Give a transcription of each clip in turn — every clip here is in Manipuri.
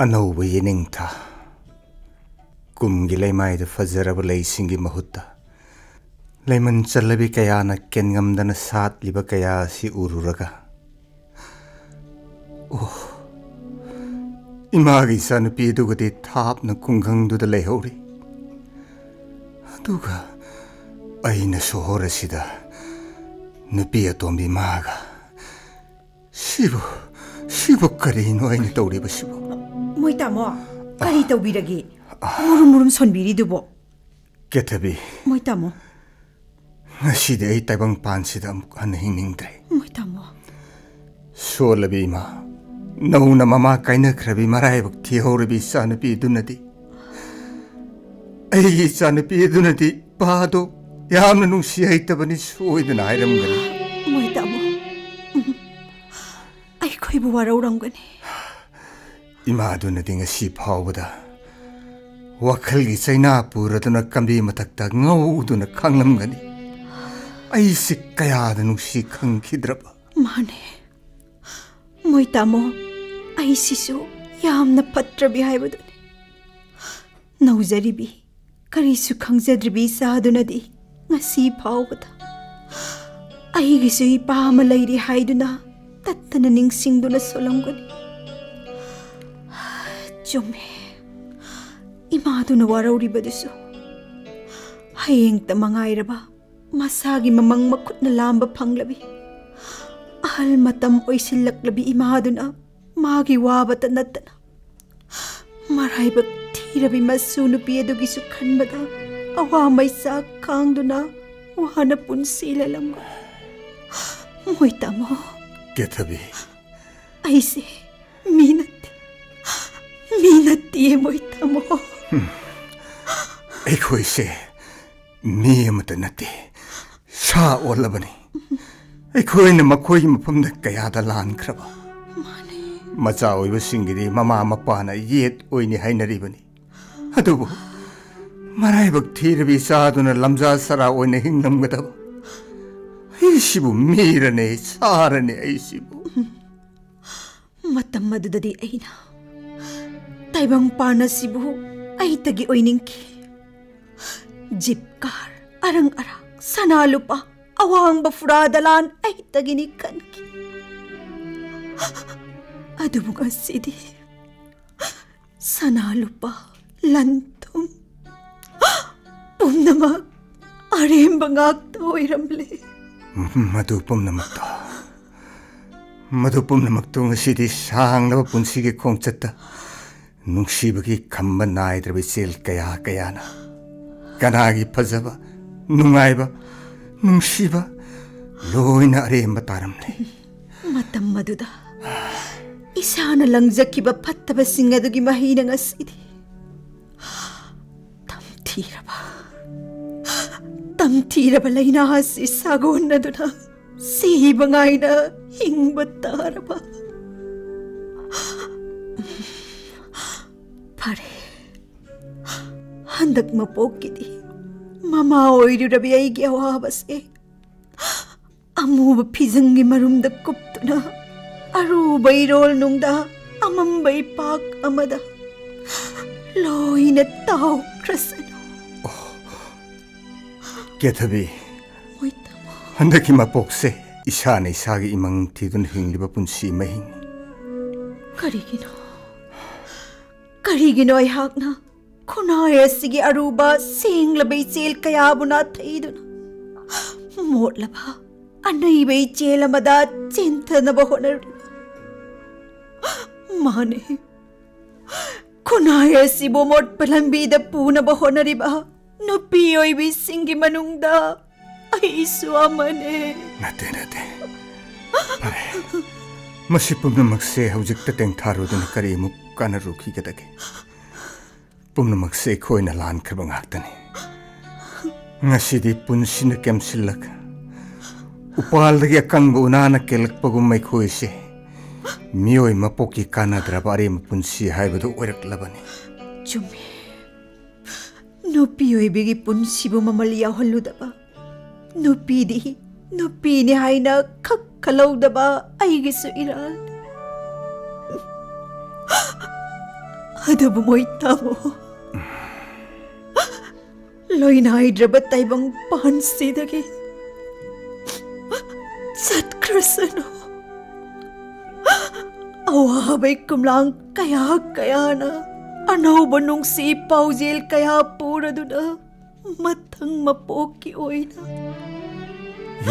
अनौब येनिंगथा कुमगी लेमाइद फजरब लेसिंगी महुत्ता लेमन चलबी कयाना केनगमदना सातलिबा कया सि उरुरगा ओह इमागी सनुपी दुगदि थापना कुंगंगदुदा लेहौरी अदुगा अइना सोहरसिदा नुपी अतोंबी मागा सिबु करिनो अइना तौरिबसिबु मोइ तामो करि तौबिरगे मुरुम मुरुम सोनबिरिदुबो केथबी मोइ तामो ngaside ai taibang pansidam an hingingdre मोइ तामो सोलबी मा नौना ममा काइना खरबी मराय बक थिहौरबी सानपी दुनदी ai सानपी दुनदी पादो यामना नुंसी हैतबनी सोइदना हाइरमगनी मोइ तामो ai खोइबु वारौरमगनी इमा दुनदी ngasi फावबदा वखलगी चैना पुरदुना कम्बी मथक्ता ngौदुना खंगलमगनी ऐसी कयाद नुंसी खंखिद्रबा माने मोइ तामो ऐसिसु यामना फत्रबी हाइबदुनी नौजरिबी करिसु खंगजद्रिबी सादुनदी ngasi फावबदा ऐगिसु इपाम लैरि हाइदुना तत्तना निंगसिंगदुना सोलमगनी चुमे इमादुना वारौरिबदुसु हयेंग तमंगाइरबा मसागी ममंग मखुटना लांबा फंगलबी अहल मतम ओइसिल्लकलबी इमादुना मागी वाबता नत्तना मराइबक थीरबी मसु नुपी अदुगिसु खनबदा अवा मैसा खांगदुना वाना पुंसी लेलमगा मोइ तामो केथबी ऐसे मीनत्ती मोइ तामो ऐखोइसे मी अमत नते सा ओलबनी ऐखोइना मखोइ मफमदा कयादा लानख्रबा मचा ओइबसिंगिदि ममा मपाना येत ओइनि हाइनरिबनी अदुबो मराइबक थीरबी सादुना लमजा सरा ओइना हिंगलमगदब ऐसिबु मीरने सारने ऐसिबु मतम मदुददि ऐना ताइबंग पानसिबु ऐतगी ओइनिंकी जिपकार अरंग अरंग सना लुपा अवांग बफुरा दलान ऐतगिनी कनकी अदुबु गसिदी सना लुपा लंतुम पुनमक अरेंब ngakta oiramle मधु पुमनमक्तो ngasiदी सांगलबा पुंसिगे खोंगचत्ता नुंसीबगी खम्बा नाइद्रबी चेल कया कयाना कनागी फजबा नुंगाइबा नुंसीबा लोइना अरेंबा तारमले मतम मदुदा इसाना लंगजकिबा फत्तबा सिंग अदुगी महिना ngasiदी तमथीरबा लैना हसी सागोन्नदुना सीबा ngaina हिंगबा तारबा फरे हंदक मपोकिदी ममा ओइरुरबी ऐगी अवाबसे अमुब फिजंगी मरुमदा कुप्तुना अरुबै रोल नुंगदा अमंबै पाक अमदा लोइना ताव क्रसनो केथबी हंदकी मपोकसे इसाने इसागी इमंग थिदुन हिंगलिबा पुंसी महिंग करिगिनो ऐहाकना खुनायसिगी अरुबा सेंगलबै चेल कयाबुना थैदुना मोटलबा अनैबै चेल अमदा चेंथनबा होनरिबा माने खुनायसिबो मोटपा लंबीदा पूनबा होनरिबा नुपी ओइबी सिंगी मनुंगदा ऐसु अमने नते अरे मसी पुमनमक्से हौजिकता तेंथारुदुना करी मुक काना रुखिगदगे पुमनमक्से खोइना लानख्रबा ngaktani ngasiदी पुनसिना केमसिलक उपालदगी अकंग उनाना केलकपगुम मैखोइसे मियोय मपोकी कानाद्रबा अरेम पुनसि हाइबदु ओइरक्लबनी चुमे नुपी ओइबिगी पुनसिबु ममल याहल्लुदबा नुपीनी हाइना खलौदबा ऐगिसु इराल ꯑꯗꯨꯕꯨ ꯃꯣꯏ ꯇꯥꯃꯣ ꯂꯣꯏꯅꯥꯏꯗ꯭ꯔꯕ ꯇꯥꯏꯕꯪ ꯄꯥꯟꯁꯤꯗꯒꯤ ꯆꯠꯈ꯭ꯔꯁꯅꯨ ꯑꯋꯥꯕꯩ ꯀꯨꯝꯂꯥꯡ ꯀꯌꯥ ꯀꯌꯥꯅ ꯑꯅꯧꯕ ꯅꯨꯡꯁꯤ ꯄꯥꯎꯖꯦꯜ ꯀꯌꯥ ꯄꯨꯔꯗꯨꯅ ꯃꯊꯪ ꯃꯄꯣꯛꯀꯤ ꯑꯣꯏꯅ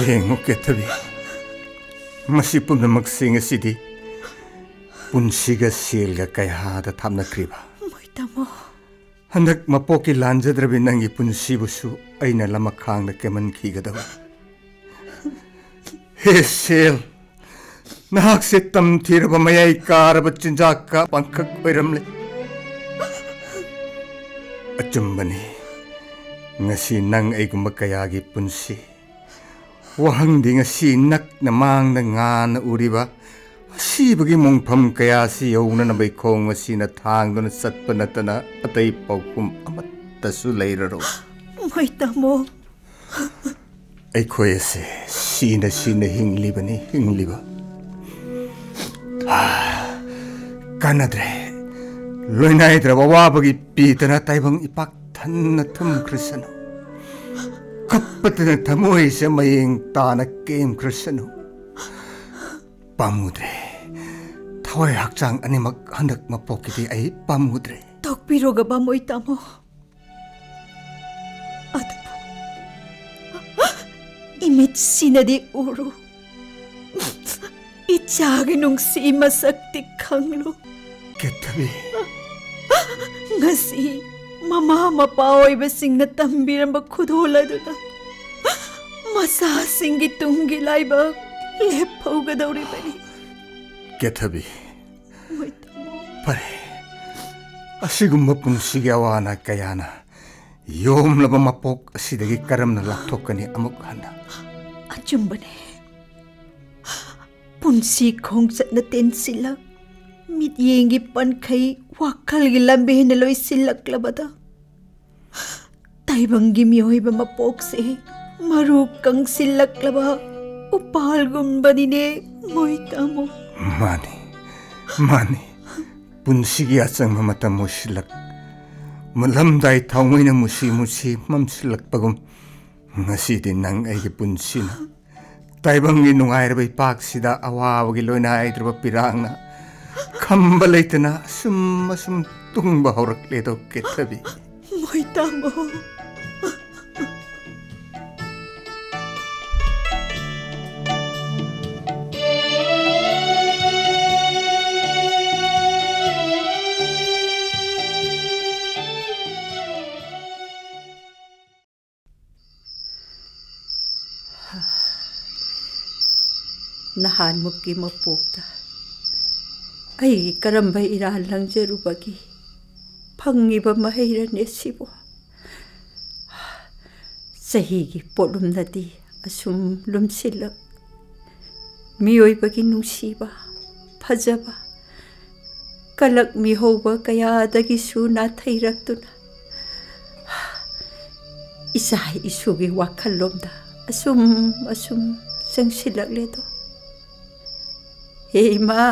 ꯌꯦꯡꯉꯨ ꯀꯦꯊꯕꯤ ꯃꯁꯤ ꯄꯨꯝꯅꯃꯛꯁꯤꯡ ꯑꯁꯤꯗꯤ ꯄꯨꯟꯁꯤꯒ ꯁꯦꯜꯒ ꯀꯌꯥꯗ ꯊꯥꯞꯅꯈ꯭ꯔꯤꯕ ꯃꯣꯏ ꯇꯥꯃꯣ ꯍꯟꯗꯛ ꯃꯄꯣꯛꯀꯤ ꯂꯥꯟꯖꯗ꯭ꯔꯕꯤ ꯅꯪꯒꯤ ꯄꯨꯟꯁꯤꯕꯨꯁꯨ ꯑꯩꯅ ꯂꯃꯈꯥꯡꯗ ꯀꯦꯃꯟꯈꯤꯒꯗꯕ ꯍꯦ ꯁꯦꯜ ꯅꯍꯥꯛꯁꯦ ꯇꯝꯊꯤꯔꯕ ꯃꯌꯥꯏ ꯀꯥꯔꯕ ꯆꯤꯟꯖꯥꯛꯀ ꯄꯥꯡꯈꯛ ꯑꯣꯏꯔꯝꯂꯦ ꯑꯆꯨꯝꯕꯅꯤ ngasi nang aigumba kayagi punsi wahangdi ngasi nakna mangna ngana uriba sibagi mongpham kaya si yowna na bai khong ngasi na thangdona satpa natana atai paukum amattasu leiraro mai tamo ai khoyese sina hingliba kanadre loinaidra wabagi pitana taibang ipak thanna thum krisanu kappatna thamoi se mayeng tana kem krisanu pamudre thawai hakchang animak handak mapokiti ai pamudre tokpiroga ba moi tamo adapu imit sinadi uru ichagi nungsi masakti khanglo ketabi ngasi mama mapaoy basing na tambiramba khudoladuna masa singi tungi laiba lepauga dauri bani ketabi pare asigumba punsiga wana kayana yom laba mapok asidagi karamna lapthokani amuk handa achumbane punsi khongchat na tensila mit yengi pankhai wakal gi lambe na loi silak labada taibangi miyoiba mapok se maru kang silak laba upal gumbani ne moi tamo mani punsi gi achang mamata musilak mulamdai thawngina musi mamsilak pagum ngasi din nang ai gi punsi na taibangi nungairba ipak sida awawagi loina aidrba pirangna khamba leitana sum tungba horakle do ketabi moi tamo nahan mukki mapokta ai karamba iran langjarubagi phangiba mahairane sibo sahigi polumnadi asum lumsilak miyoibagi nungsiba phajaba kalak mihoba kayadagi suna thairakuna isai isugi wakhalomda asum sangsilakledo hey ma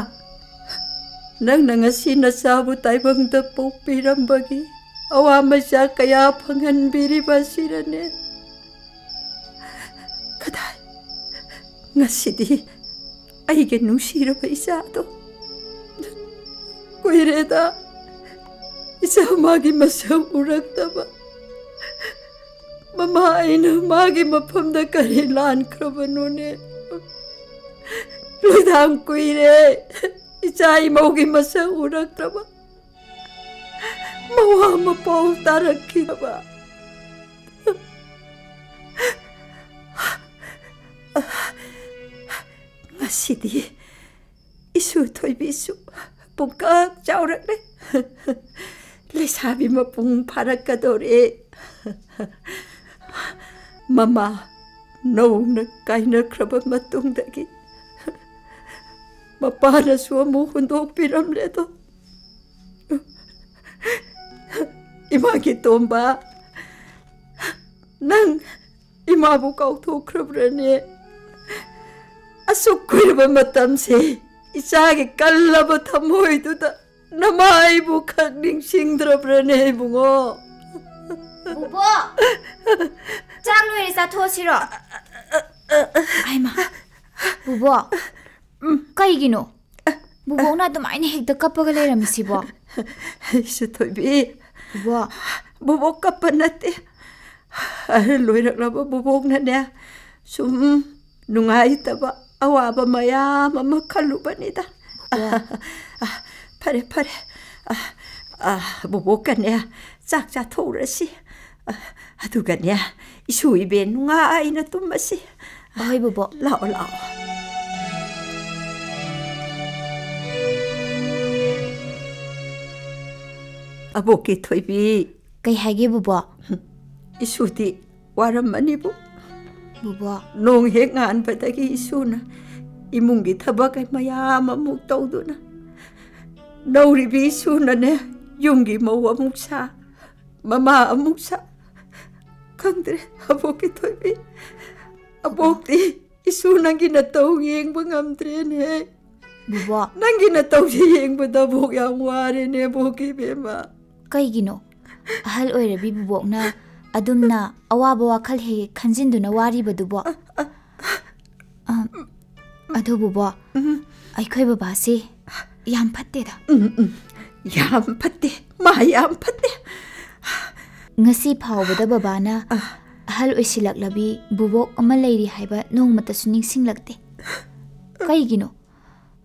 nang ngasi na sabu taibang da popirambagi awama sa kaya phangan biri basirane kadai ngasi di ai ge nusira ba isa do koireda isa magi masam urakta ba mama aina magi mafam da kare lan krabanone Ludang kuire Isai maugi masa urak traba Mawa mapau tarakki traba Ngasidi Isu toy bisu Pungkak jaurak le Lesabi mapung parakadore Mama No na kaina kraba matung dagi Mapana suamu hundok piramledo Imagi tomba Nang imabu kau thokrabrane Asuk kuirba matam se Isagi kallaba thamoy duda 나마이부 칵닝싱드러브라네 붕어. 부보, 짝루에 싸토시러. 아이마, 부보, 까이기노. 부보나 어두마이나 헥다 까빠가 레이라미시보. 이수토이비, 부보, 부보 까빠 나떼. 로이락라바 부보나네. 좀 누가있다바 아와바 마야 마마 칼루바니다. 파래 부보가네. 짝자 토르시. 아두가네. 이수이베 누가이나 뚜마시. 어이 부보. 라오. 아보기 토이비. Kay hagi bubo. 이수디 와람마니부. Bubo. 농행한 바닥이 이수나 이문기 타박에 마야마 묵도두나 너우리비 이수나네 용기 모와 묵사 마마 묵사 강들에 아보기 토이비 아보기 이수나기나 떠우행부 감드레네 Bubo. 난기나 떠우행부다 보양 와레네 보기 베마 Kaygino. Ahal oirabi bubokna adumna awaba wakal he khanjinduna wariba dubo. Ado bubo. Aikhoi babasi yam phatte da. ꯌꯥꯝ ꯐꯠꯇꯦ ꯃꯥ ꯌꯥꯝ ꯐꯠꯇꯦ Ngasi phawbada babana ahal oisilaklabi bubok ama leiri haiba nongmatasu ningsinglakte. Kaygino.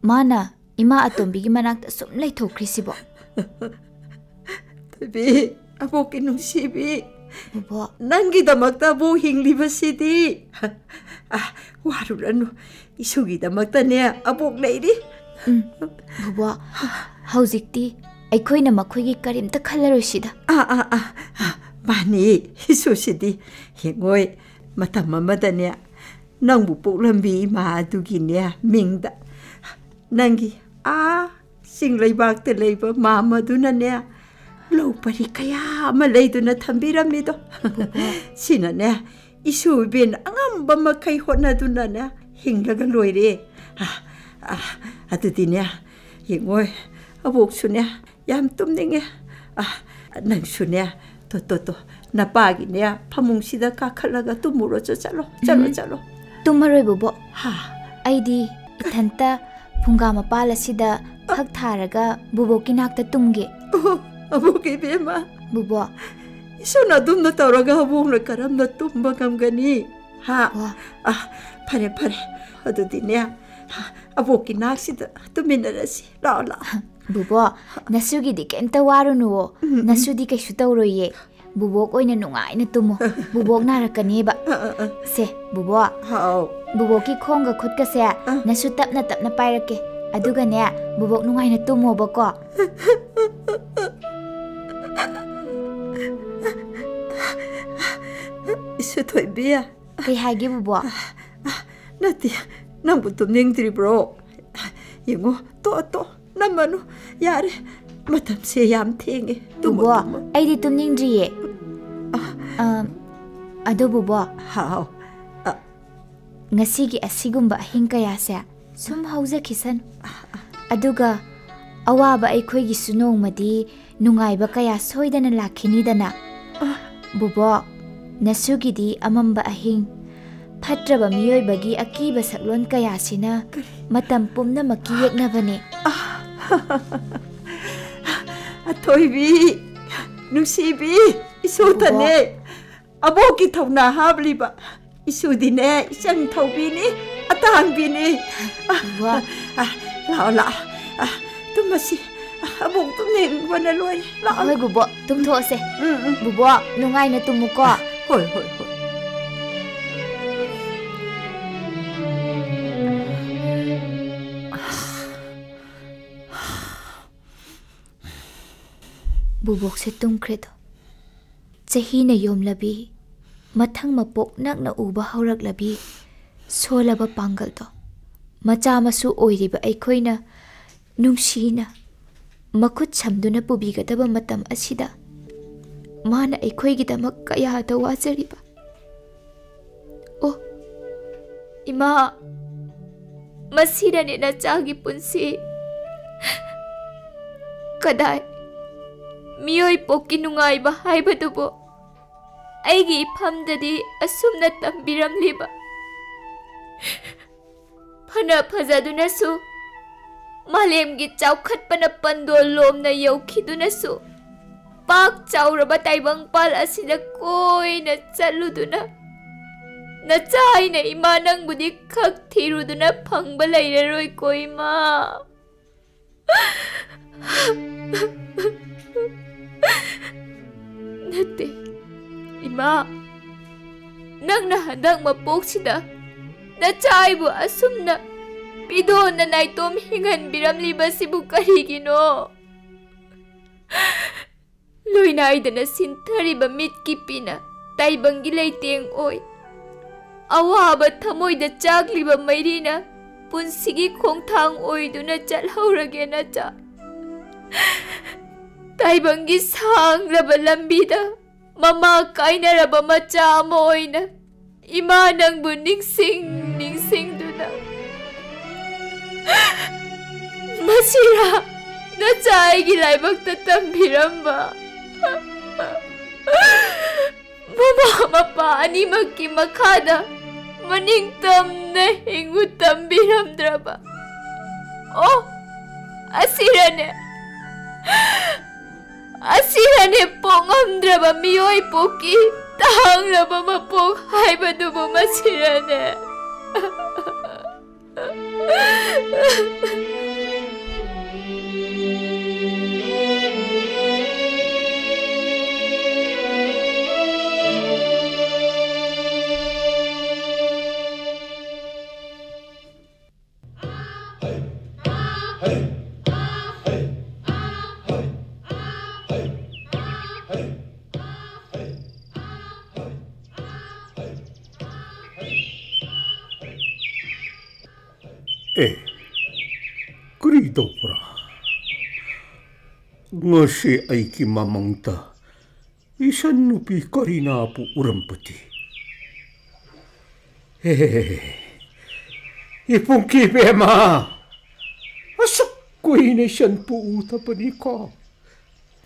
Mana ima atombigi manakta sum leithokhrisibo. Toibi aboki nungsibi Bubo. nangidamakta abo hinglibasidi waruranu isugidamaktane abok leiri Bubo. Hauzikti aikhoina makhoigi karimta khallaroisida. mani isusidi hengoi matam amadane nangbu poklambi ma adugine mingda nangi singleibakta leiba mama dunane lau pari kaya ama leiduna thambiramido sinane isubin angamba makai honadunane hinglaga loire adudine yengoi aboksune yam tumninge nangsune to napagine pamungsida kakhallaga tumuro chalo Tumaroi bubo. Aidi ithanta phunga mapal asida hak tharaga bubo kinakta tumge. aboki bema Bubo. isuna dumna tawraga abongna karamna tumba kamgani pare adudine aboki naksida tuminarasi la Bubo. Nasugi di kemta warunuo. Nasudi kay sutawroye. Bubok oina nungaina tumo. Bubok narakani ba. Se, bubo. Buboki khonga khutka se nasu tapna pairake. Aduga ne bubok nungaina tumo ba ko. Isu toibiya Kay hagi bubo. nati nangbu tumningdribro yengo to namanu yare matam se yam thenge Bubo. Aidi tumningdriye. Ado bubo. Ngasigi asigumba ahing kaya se sum hauza kisan. Aduga awaba aikhoigi sunongmadi nungaiba kaya soidana lakhinidana. Bubo. Nasugidi amamba ahing Phatraba miyoibagi akiba saklon kaya sina matam pumna makiyeknabane. Toibi nungsibi isutane aboki thawna habliba isudine isang thawbini atangbini la tumasi abok tumne wana loy la Hoy bubo tumtho se. Bubo nungai na tumuko. Hoy Bubok se tumkredo. Chahi na yomlabi mathang mapok nakna uba hauраklabi solaba pangal to. Macha masu oiriba aikhoina nungsina makut samduna pubigadaba matam asida mana aikhoigidamak kaya ta wajariba. Oh ima masirane na chagi punsi कदाई मियोई पोकी नुंगाइबा हाइबदुबो अैगी इफमददी असुमना तंबिरमलिबा फना फजदुनसु मालेमगी चाउखतपना पंदोल लोमना यौखिदुनसु पाक चाउरबा ताइबंगपाल असिदा कोइना चलुदुना नचाइना इमा नंगबुदी खक थिरुदुना फंगबा लैररोय कोइमा नते इमा नंगना हंदक मपोक्सिदा नचाइबु असुमना पिदोना नाइतोम हिंगनबिरमलिबसिबु करिगिनो लोइनाइदना सिंथरिबा मिटकी पिना ताइबंगी लैतेंग ओय अवाबा थमोइदा चागलिबा मैरिना पुंसिगी खोंथांग ओइदुना चलहौरगे नचा ताइबंगी सांग्रबा लंबीदा ममा काइनरबा मचा अमा ओइना इमा नंगबु निंगसिंगदुना मसिरा नचाइगी लाइबक्ता तंबिरम्बा ममा मपा अनिमक्की मखादा मनिंग तमना हिंगु तंबिरमद्रबा ओ असिरने पोंगमद्रबा मियोय पोकी तांग्रबा मपोक हाइबदुबु मसिरने kuri do pura ngasi aiki mamangta isan nupi karina pu urampati ipungki bema asak kuine san pu utapani ka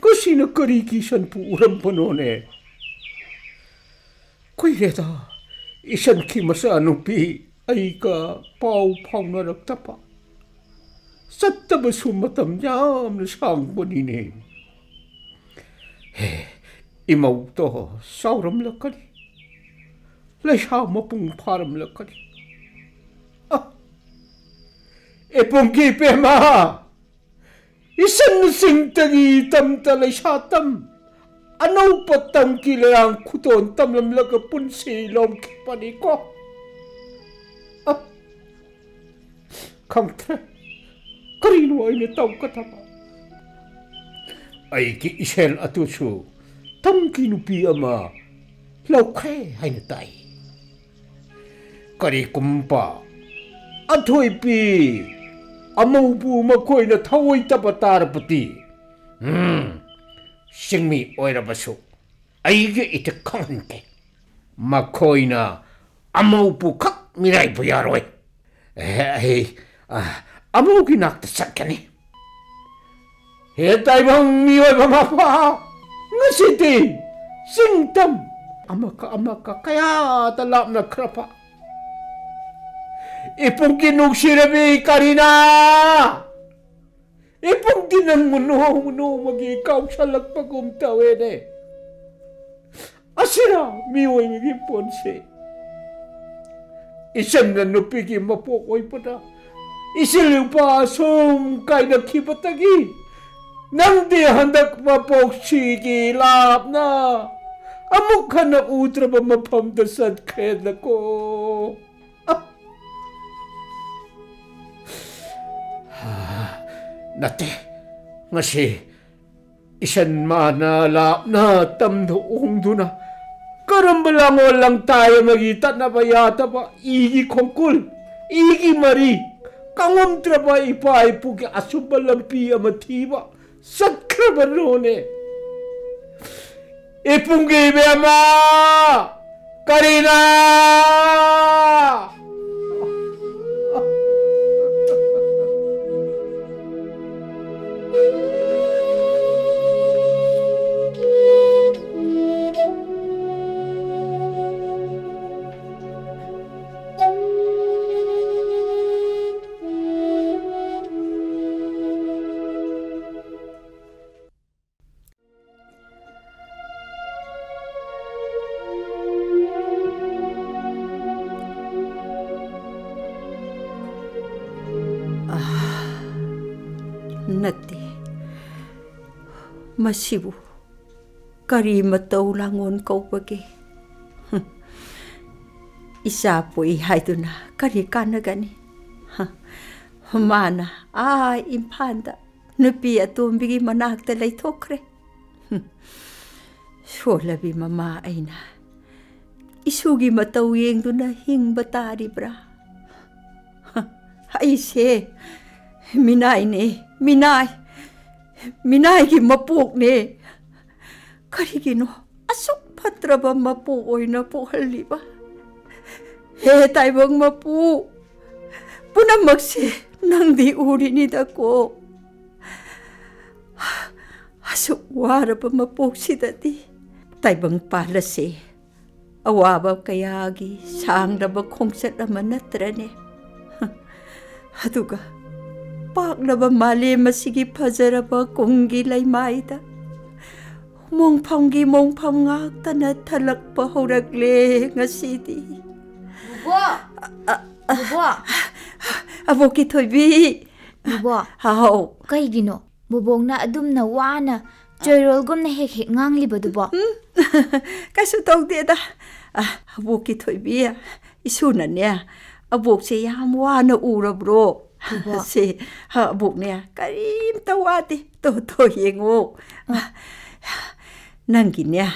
kasi na kariki san pu urampanone kuireta isan ki masa nupi aika pau pauna raktapa sattaba sumatam yam na sangbonine imau to sauram lakani laisha mapung param lakani epongki pema isan singtagi tamta laisha tam anau patam kilayang kuton tamlam laga punsi lom kipani ko Kamtra, karino ay nataw katapa. Ay ki isel atusu, tam kinupi ama, laukhe ay natay. Kari kumpa, atoy pi, amaw po makoy na tawoy tapatarapati. Singmi oy rabaso, ay ki itakangante. Makoy na, amaw po kak miray puyaroy. Amo kinaktasak ka ni. Hetay bang miyoy mamapa. Ngasiti, singtam. Amaka, kaya talap na krapa. Ipong kinugsirabi karina. Ipong dinang muno magikaw sa lagpagumtawin eh. Asira, miyoy magiponse. Isan na nupigi mapokoy pa na. Isiliw pa asong kay nakipatagi. Nang di handak mapoksigi lap na. Amok ka na utra ba mapamdasad kaya na ko. Nate, ngasi isan mana lap na tamdoong duna. Karambalango lang tayo magita na bayata pa igi kongkul, igi mari, kangom traba ipay pugi asubalampi amatiba, sakrabarone. Ipunggi bema, Karina! ꯃꯁꯤꯕꯨ ꯀꯔꯤ ꯃꯇꯧ ꯂꯥꯡꯑꯣꯟ ꯀꯧꯕꯒꯦ? ꯏꯆꯥ ꯄꯣꯛꯏ ꯍꯥꯏꯗꯨꯅ ꯀꯔꯤ ꯀꯥꯟꯅꯒꯅꯤ? ꯃꯥꯅ ꯏꯝꯐꯥꯜꯗ ꯅꯨꯄꯤ ꯑꯇꯣꯝꯕꯤꯒꯤ ꯃꯅꯥꯛꯇ ꯂꯩꯊꯣꯛꯈ꯭ꯔꯦ. ꯁꯣꯜꯂꯕꯤ ꯃꯃꯥ ꯑꯩꯅ ꯏꯁꯨꯒꯤ ꯃꯇꯧ ꯌꯦꯡꯗꯨꯅ ꯍꯤꯡꯕ ꯇꯥꯔꯤꯕ꯭ꯔꯥ? ꯑꯩꯁꯦ ꯃꯤꯅꯥꯏꯅꯦ, ꯃꯤꯅꯥꯏꯒꯤ ꯃꯄꯣꯛꯅꯦ. ꯀꯔꯤꯒꯤꯅꯣ ꯑꯁꯨꯛ ꯐꯠꯇ꯭ꯔꯕ ꯃꯄꯣꯛ ꯑꯣꯏꯅ ꯄꯣꯛꯍꯜꯂꯤꯕ? ꯍꯦ ꯇꯥꯏꯕꯪ ꯃꯄꯨ, ꯄꯨꯝꯅꯃꯛꯁꯦ ꯅꯪꯗꯤ ꯎꯔꯤꯅꯤꯗꯀꯣ. ꯑꯁꯨꯛ ꯋꯥꯔꯕ ꯃꯄꯣꯛꯁꯤꯗꯗꯤ ꯇꯥꯏꯕꯪ ꯄꯥꯜꯂꯁꯦ ꯑꯋꯥꯕ ꯀꯌꯥꯒꯤ ꯁꯥꯡꯂꯕ ꯈꯣꯡꯆꯠ ꯑꯃ ꯅꯠꯇ꯭ꯔꯅꯦ? ꯑꯗꯨꯒ ꯄꯥꯛꯂꯕ ꯃꯥꯂꯦꯝ ꯑꯁꯤꯒꯤ ꯐꯖꯔꯕ ꯀꯨꯝꯒꯤ ꯂꯩꯃꯥꯏꯗ ꯃꯣꯡꯐꯝꯒꯤ ꯃꯣꯡꯐꯝ ꯉꯥꯛꯇꯅ ꯊꯜꯂꯛꯄ ꯍꯧꯔꯛꯂꯦ ꯉꯁꯤꯗꯤ. ꯕꯨꯕꯣ! ꯑꯕꯣꯛꯀꯤ ꯊꯣꯏꯕꯤ! ꯕꯨꯕꯣ, ꯍꯥꯎ. ꯀꯩꯒꯤꯅꯣ ꯕꯨꯕꯣꯛꯅ ꯑꯗꯨꯝꯅ ꯋꯥꯅ ꯆꯣꯏꯔꯣꯜꯒꯨꯝꯅ ꯍꯦꯛ ꯍꯦꯛ ꯉꯥꯡꯂꯤꯕꯗꯨꯕꯣ? ꯀꯩꯁꯨ ꯇꯧꯗꯦꯗ. ꯑꯕꯣꯛꯀꯤ ꯊꯣꯏꯕꯤ, ꯏꯁꯨꯅꯅꯦ ꯑꯕꯣꯛꯁꯦ ꯌꯥꯝ ꯋꯥꯅ ꯎꯔꯕ꯭ꯔꯣ? ꯁꯦ ꯑꯕꯣꯛꯅꯦ ꯀꯔꯤꯝꯇ ꯋꯥꯗꯦ. ꯇꯣ ꯌꯦꯡꯉꯣ. ꯅꯪꯒꯤꯅꯦ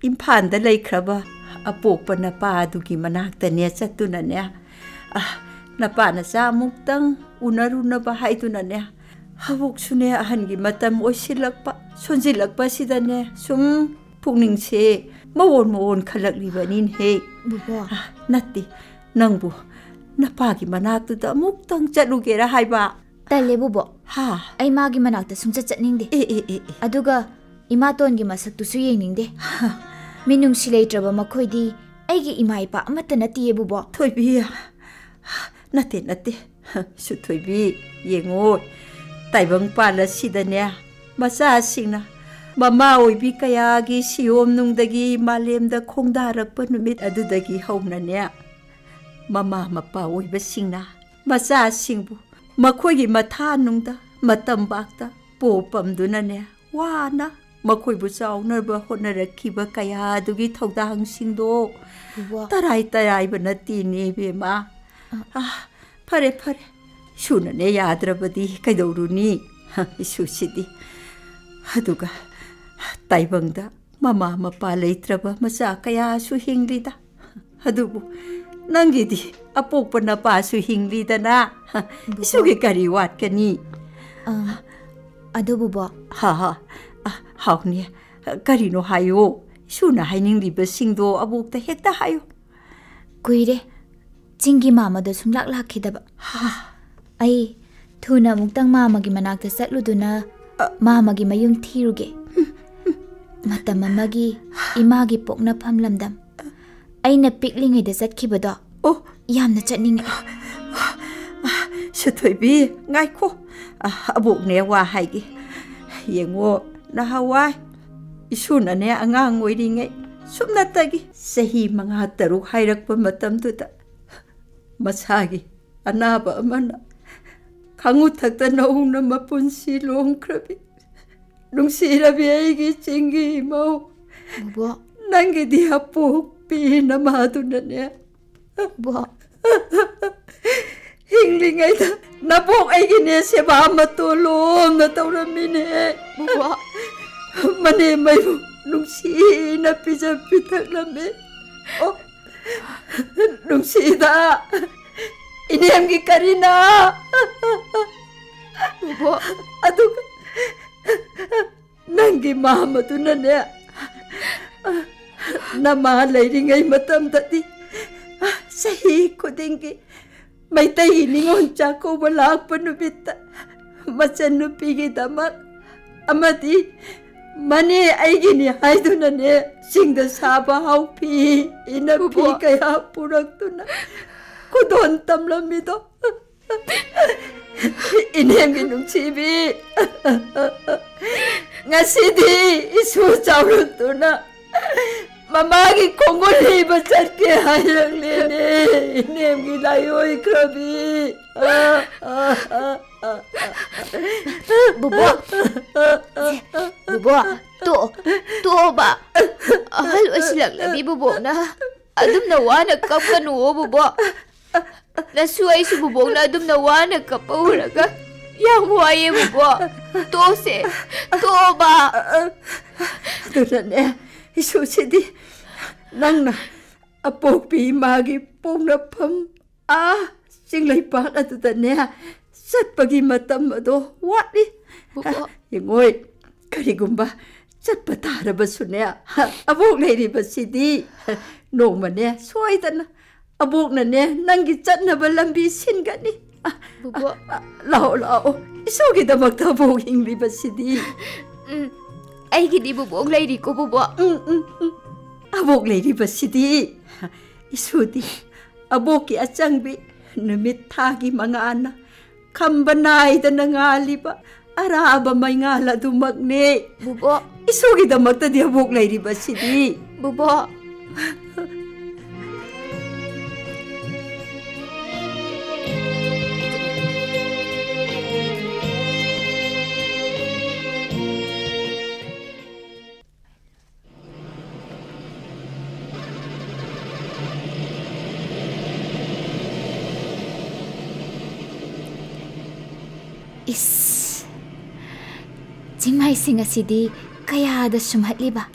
ꯏꯝꯐꯥꯜꯗ ꯂꯩꯈ꯭ꯔꯕ ꯑꯄꯣꯛꯄ ꯅꯄꯥꯗꯨꯒꯤ ꯃꯅꯥꯛꯇꯅꯦ ꯆꯠꯇꯨꯅꯅꯦ ꯅꯄꯥ ꯅꯆꯥ ꯑꯃꯨꯛꯇꯪ ꯎꯅꯔꯨꯅꯕ ꯍꯥꯏꯗꯨꯅꯅꯦ ꯑꯕꯣꯛꯁꯨꯅꯦ ꯑꯍꯟꯒꯤ ꯃꯇꯝ ꯑꯣꯏꯁꯤꯜꯂꯛꯄ ꯁꯣꯟꯖꯤꯜꯂꯛꯄꯁꯤꯗꯅꯦ ꯁꯨꯝ ꯄꯨꯛꯅꯤꯡꯁꯦ ꯃꯑꯣꯟ ꯈꯜꯂꯛꯂꯤꯕꯅꯤꯅꯦꯍꯦ. ꯕꯨꯕꯣ, ꯅꯠꯇꯦ, ꯅꯪꯕꯨ ꯅꯄꯥꯒꯤ ꯃꯅꯥꯛꯇꯨꯗ ꯑꯃꯨꯛꯇꯪ ꯆꯠꯂꯨꯒꯦꯔꯥ ꯍꯥꯏꯕ. ꯇꯜꯂꯦ ꯕꯨꯕꯣ. ꯍꯥ? ꯑꯩ ꯃꯥꯒꯤ ꯃꯅꯥꯛꯇ ꯁꯨꯡꯆꯠ ꯆꯠꯅꯤꯡꯗꯦ. ꯑꯗꯨꯒ ꯏꯃꯥꯇꯣꯟꯒꯤ ꯃꯁꯛꯇꯨꯁꯨ ꯌꯦꯡꯅꯤꯡꯗꯦ. ꯃꯤꯅꯨꯡꯁꯤ ꯂꯩꯇ꯭ꯔꯕ ꯃꯈꯣꯏꯗꯤ ꯑꯩꯒꯤ ꯏꯃꯥ ꯏꯄꯥ ꯑꯃꯠꯇ ꯅꯠꯇꯤꯌꯦ ꯕꯨꯕꯣ. ꯊꯣꯏꯕꯤ, ꯅꯠꯇꯦ. ꯊꯣꯏꯕꯤ ꯌꯦꯡꯉꯣ, ꯇꯥꯏꯕꯪ ꯄꯥꯜꯂꯁꯤꯗꯅꯦ ꯃꯆꯥꯁꯤꯡꯅ ꯃꯃꯥ ꯑꯣꯏꯕꯤ ꯀꯌꯥꯒꯤ ꯁꯤꯌꯣꯝꯅꯨꯡꯗꯒꯤ ꯃꯥꯂꯦꯝꯗ ꯈꯣꯡꯗꯥꯔꯛꯄ ꯅꯨꯃꯤꯠ ꯑꯗꯨꯗꯒꯤ ꯍꯧꯅꯅꯦ ꯃꯃꯥ ꯃꯄꯥ ꯑꯣꯏꯕꯁꯤꯡꯅ ꯃꯆꯥꯁꯤꯡꯕꯨ ꯃꯈꯣꯏꯒꯤ ꯃꯊꯥꯅꯨꯡꯗ ꯃꯇꯝꯕꯥꯛꯇ ꯄꯣꯄꯝꯗꯨꯅꯅꯦ ꯋꯥꯅ ꯃꯈꯣꯏꯕꯨ ꯆꯥꯎꯅꯕ ꯍꯣꯠꯅꯔꯛꯈꯤꯕ ꯀꯌꯥꯗꯨꯒꯤ ꯊꯧꯗꯥꯡꯁꯤꯡꯗꯣ ꯇꯔꯥꯏꯕ ꯅꯠꯇꯦꯅꯦ ꯏꯕꯦꯝꯃ. ꯐꯔꯦ, ꯏꯁꯨꯅꯅꯦ ꯌꯥꯗ꯭ꯔꯕꯗꯤ ꯀꯩꯗꯧꯔꯨꯅꯤ ꯏꯁꯨꯁꯤꯗꯤ. ꯑꯗꯨꯒ ꯇꯥꯏꯕꯪꯗ ꯃꯃꯥ ꯃꯄꯥ ꯂꯩꯇ꯭ꯔꯕ ꯃꯆꯥ ꯀꯌꯥꯁꯨ ꯍꯤꯡꯂꯤꯗ. ꯑꯗꯨꯕꯨ ꯅꯪꯒꯤꯗꯤ ꯑꯄꯣꯛꯄ ꯅꯄꯥꯁꯨ ꯍꯤꯡꯂꯤꯗꯅ. ꯏꯁꯨꯒꯤ ꯀꯔꯤ ꯋꯥꯠꯀꯅꯤ? ꯑꯗꯨ ꯕꯨꯕꯣ. ꯍꯥꯎꯅꯦ, ꯀꯔꯤꯅꯣ ꯍꯥꯏꯌꯣ. ꯏꯁꯨꯅ ꯍꯥꯏꯅꯤꯡꯂꯤꯕꯁꯤꯡꯗꯣ ꯑꯕꯣꯛꯇ ꯍꯦꯛꯇ ꯍꯥꯏꯌꯣ. ꯀꯨꯏꯔꯦ ꯆꯤꯡꯒꯤ ꯃꯥꯃꯗꯣ ꯁꯨꯡꯂꯥꯛ ꯂꯥꯛꯈꯤꯗꯕ. ꯑꯩ ꯊꯨꯅ ꯑꯃꯨꯛꯇꯪ ꯃꯥꯃꯒꯤ ꯃꯅꯥꯛꯇ ꯆꯠꯂꯨꯗꯨꯅ ꯃꯥꯃꯒꯤ ꯃꯌꯨꯝ ꯊꯤꯔꯨꯒꯦ. ꯃꯇꯝ ꯑꯃꯒꯤ ꯏꯃꯥꯒꯤ ꯄꯣꯛꯅꯐꯝ ꯂꯝꯗꯝ ꯑꯩꯅ ꯄꯤꯛꯂꯤꯉꯩꯗ ꯆꯠꯈꯤꯕꯗꯣ ꯌꯥꯝꯅ ꯆꯠꯅꯤꯡꯉꯦ. ꯊꯣꯏꯕꯤ ꯉꯥꯏꯈꯣ, ꯑꯕꯣꯛꯅꯦ ꯋꯥ ꯍꯥꯏꯒꯦ. ꯌꯦꯡꯉꯣ, ꯅꯍꯥꯟꯋꯥꯏ ꯏꯁꯨꯅꯅꯦ ꯑꯉꯥꯡ ꯑꯣꯏꯔꯤꯉꯩ ꯁꯨꯞꯅꯇꯒꯤ ꯆꯍꯤ 5-6 ꯍꯥꯏꯔꯛꯄ ꯃꯇꯝꯗꯨꯗ ꯃꯁꯥꯒꯤ ꯑꯅꯥꯕ ꯑꯃꯅ ꯈꯥꯡꯉꯨꯊꯛꯇ ꯅꯧꯅ ꯃꯄꯨꯟꯁꯤ ꯂꯣꯡꯈ꯭ꯔꯕꯤ ꯅꯨꯡꯁꯤꯔꯕꯤ ꯑꯩꯒꯤ ꯆꯤꯡꯒꯤ ꯏꯃꯧ. ꯅꯪꯒꯤꯗꯤ ꯑꯄꯣꯛꯄꯤ ꯅꯃꯥꯗꯨꯅꯅꯦ ꯍꯤꯡꯂꯤꯉꯩꯗ ꯅꯕꯣꯛ ꯑꯩꯒꯤꯅꯦ ꯁꯦꯕꯥ ꯃꯇꯣꯂꯣꯝꯅ ꯇꯧꯔꯝꯃꯤꯅꯦ. ꯃꯅꯦꯝꯃꯩꯕꯨ ꯅꯨꯡꯁꯤꯅ ꯄꯤꯖ ꯄꯤꯊꯛꯂꯝꯃꯤ. ꯅꯨꯡꯁꯤꯗ ꯏꯅꯦꯝꯒꯤ ꯀꯔꯤꯅ. ꯑꯗꯨꯒ ꯅꯪꯒꯤ ꯃꯥꯃꯗꯨꯅꯅꯦ ꯅꯃꯥ ꯂꯩꯔꯤꯉꯩ ꯃꯇꯝꯗꯗꯤ ꯆꯍꯤ ꯈꯨꯗꯤꯡꯒꯤ ꯃꯩꯇꯩꯒꯤ ꯅꯤꯉꯣꯜ ꯆꯥꯛꯀꯧꯕ ꯂꯥꯛꯄ ꯅꯨꯃꯤꯠꯇ ꯃꯆꯟꯅꯨꯄꯤꯒꯤꯗꯃꯛ ꯑꯃꯗꯤ ꯃꯅꯦ ꯑꯩꯒꯤꯅꯤ ꯍꯥꯏꯗꯨꯅꯅꯦ ꯆꯤꯡꯗ ꯁꯥꯕ ꯍꯥꯎꯐꯤ ꯏꯅꯐꯤ ꯀꯌꯥ ꯄꯨꯔꯛꯇꯨꯅ ꯈꯨꯗꯣꯟ ꯇꯝꯂꯝꯃꯤꯗꯣ. 이nem기 눈치비 ngasi디 isu chawrutuna ꯃꯃꯥꯒꯤ ꯈꯣꯡꯒꯨꯜ ꯂꯩꯕ ꯆꯠꯀꯦ ꯍꯥꯏꯔꯛꯂꯦꯅꯦ ꯏꯅꯦꯝꯒꯤ ꯂꯥꯏꯑꯣꯏꯈ꯭ꯔꯕꯤ ꯕꯨꯕꯣꯛ ꯕꯨꯕꯣꯛ ꯇꯣꯛꯑꯣꯕ ꯑꯍꯜ ꯑꯣꯏꯁꯤꯜꯂꯛꯂꯕꯤ ꯕꯨꯕꯣꯛꯅ ꯑꯗꯨꯝꯅ ꯋꯥꯅ ꯀꯞꯀꯅꯨꯑꯣ ꯕꯨꯕꯣꯛ ꯅꯁꯨ ꯑꯩꯁꯨ ꯕꯨꯕꯣꯛꯅ ꯑꯗꯨꯝꯅ ꯋꯥꯅ ꯀꯞꯄ ꯎꯔꯒ ꯌꯥꯝ ꯋꯥꯏꯌꯦ ꯕꯨꯕꯣꯛ ꯇꯣꯛꯁꯦ ꯇꯣꯛꯑꯣꯕ ꯑꯗꯨꯅꯅꯦ 이수시디 낭나 아뽀비 마기 뽕나품 아 싱레이박 아두다네 삿박이 맞담마도 와리 이모이 그리고마 삿바 다라바수네 아복 내리바시디 노마네 소이다나 아복나네 난기 짠나바 람비 신가니 부부 라오 이속이다 막다 복 잉리바시디 ꯑꯩꯒꯤꯗꯤ ꯕꯨꯕꯣꯛ ꯂꯩꯔꯤꯀꯣ ꯕꯨꯕꯣꯛ ꯑꯕꯣꯛ ꯂꯩꯔꯤꯕꯁꯤꯗꯤ 이수디 아복이 아짱비 누밋 타기 망아나 컴바 나이드나 ꯉꯥꯜꯂꯤꯕ 아라바 마잉알라도 막네 부부 이속이다 막다디 아복 레이리바시디 부부 ꯆꯤꯡꯃꯥꯏꯁꯤꯡ ꯑꯁꯤꯗꯤ ꯀꯌꯥꯗ ꯁꯨꯝꯍꯠꯂꯤꯕ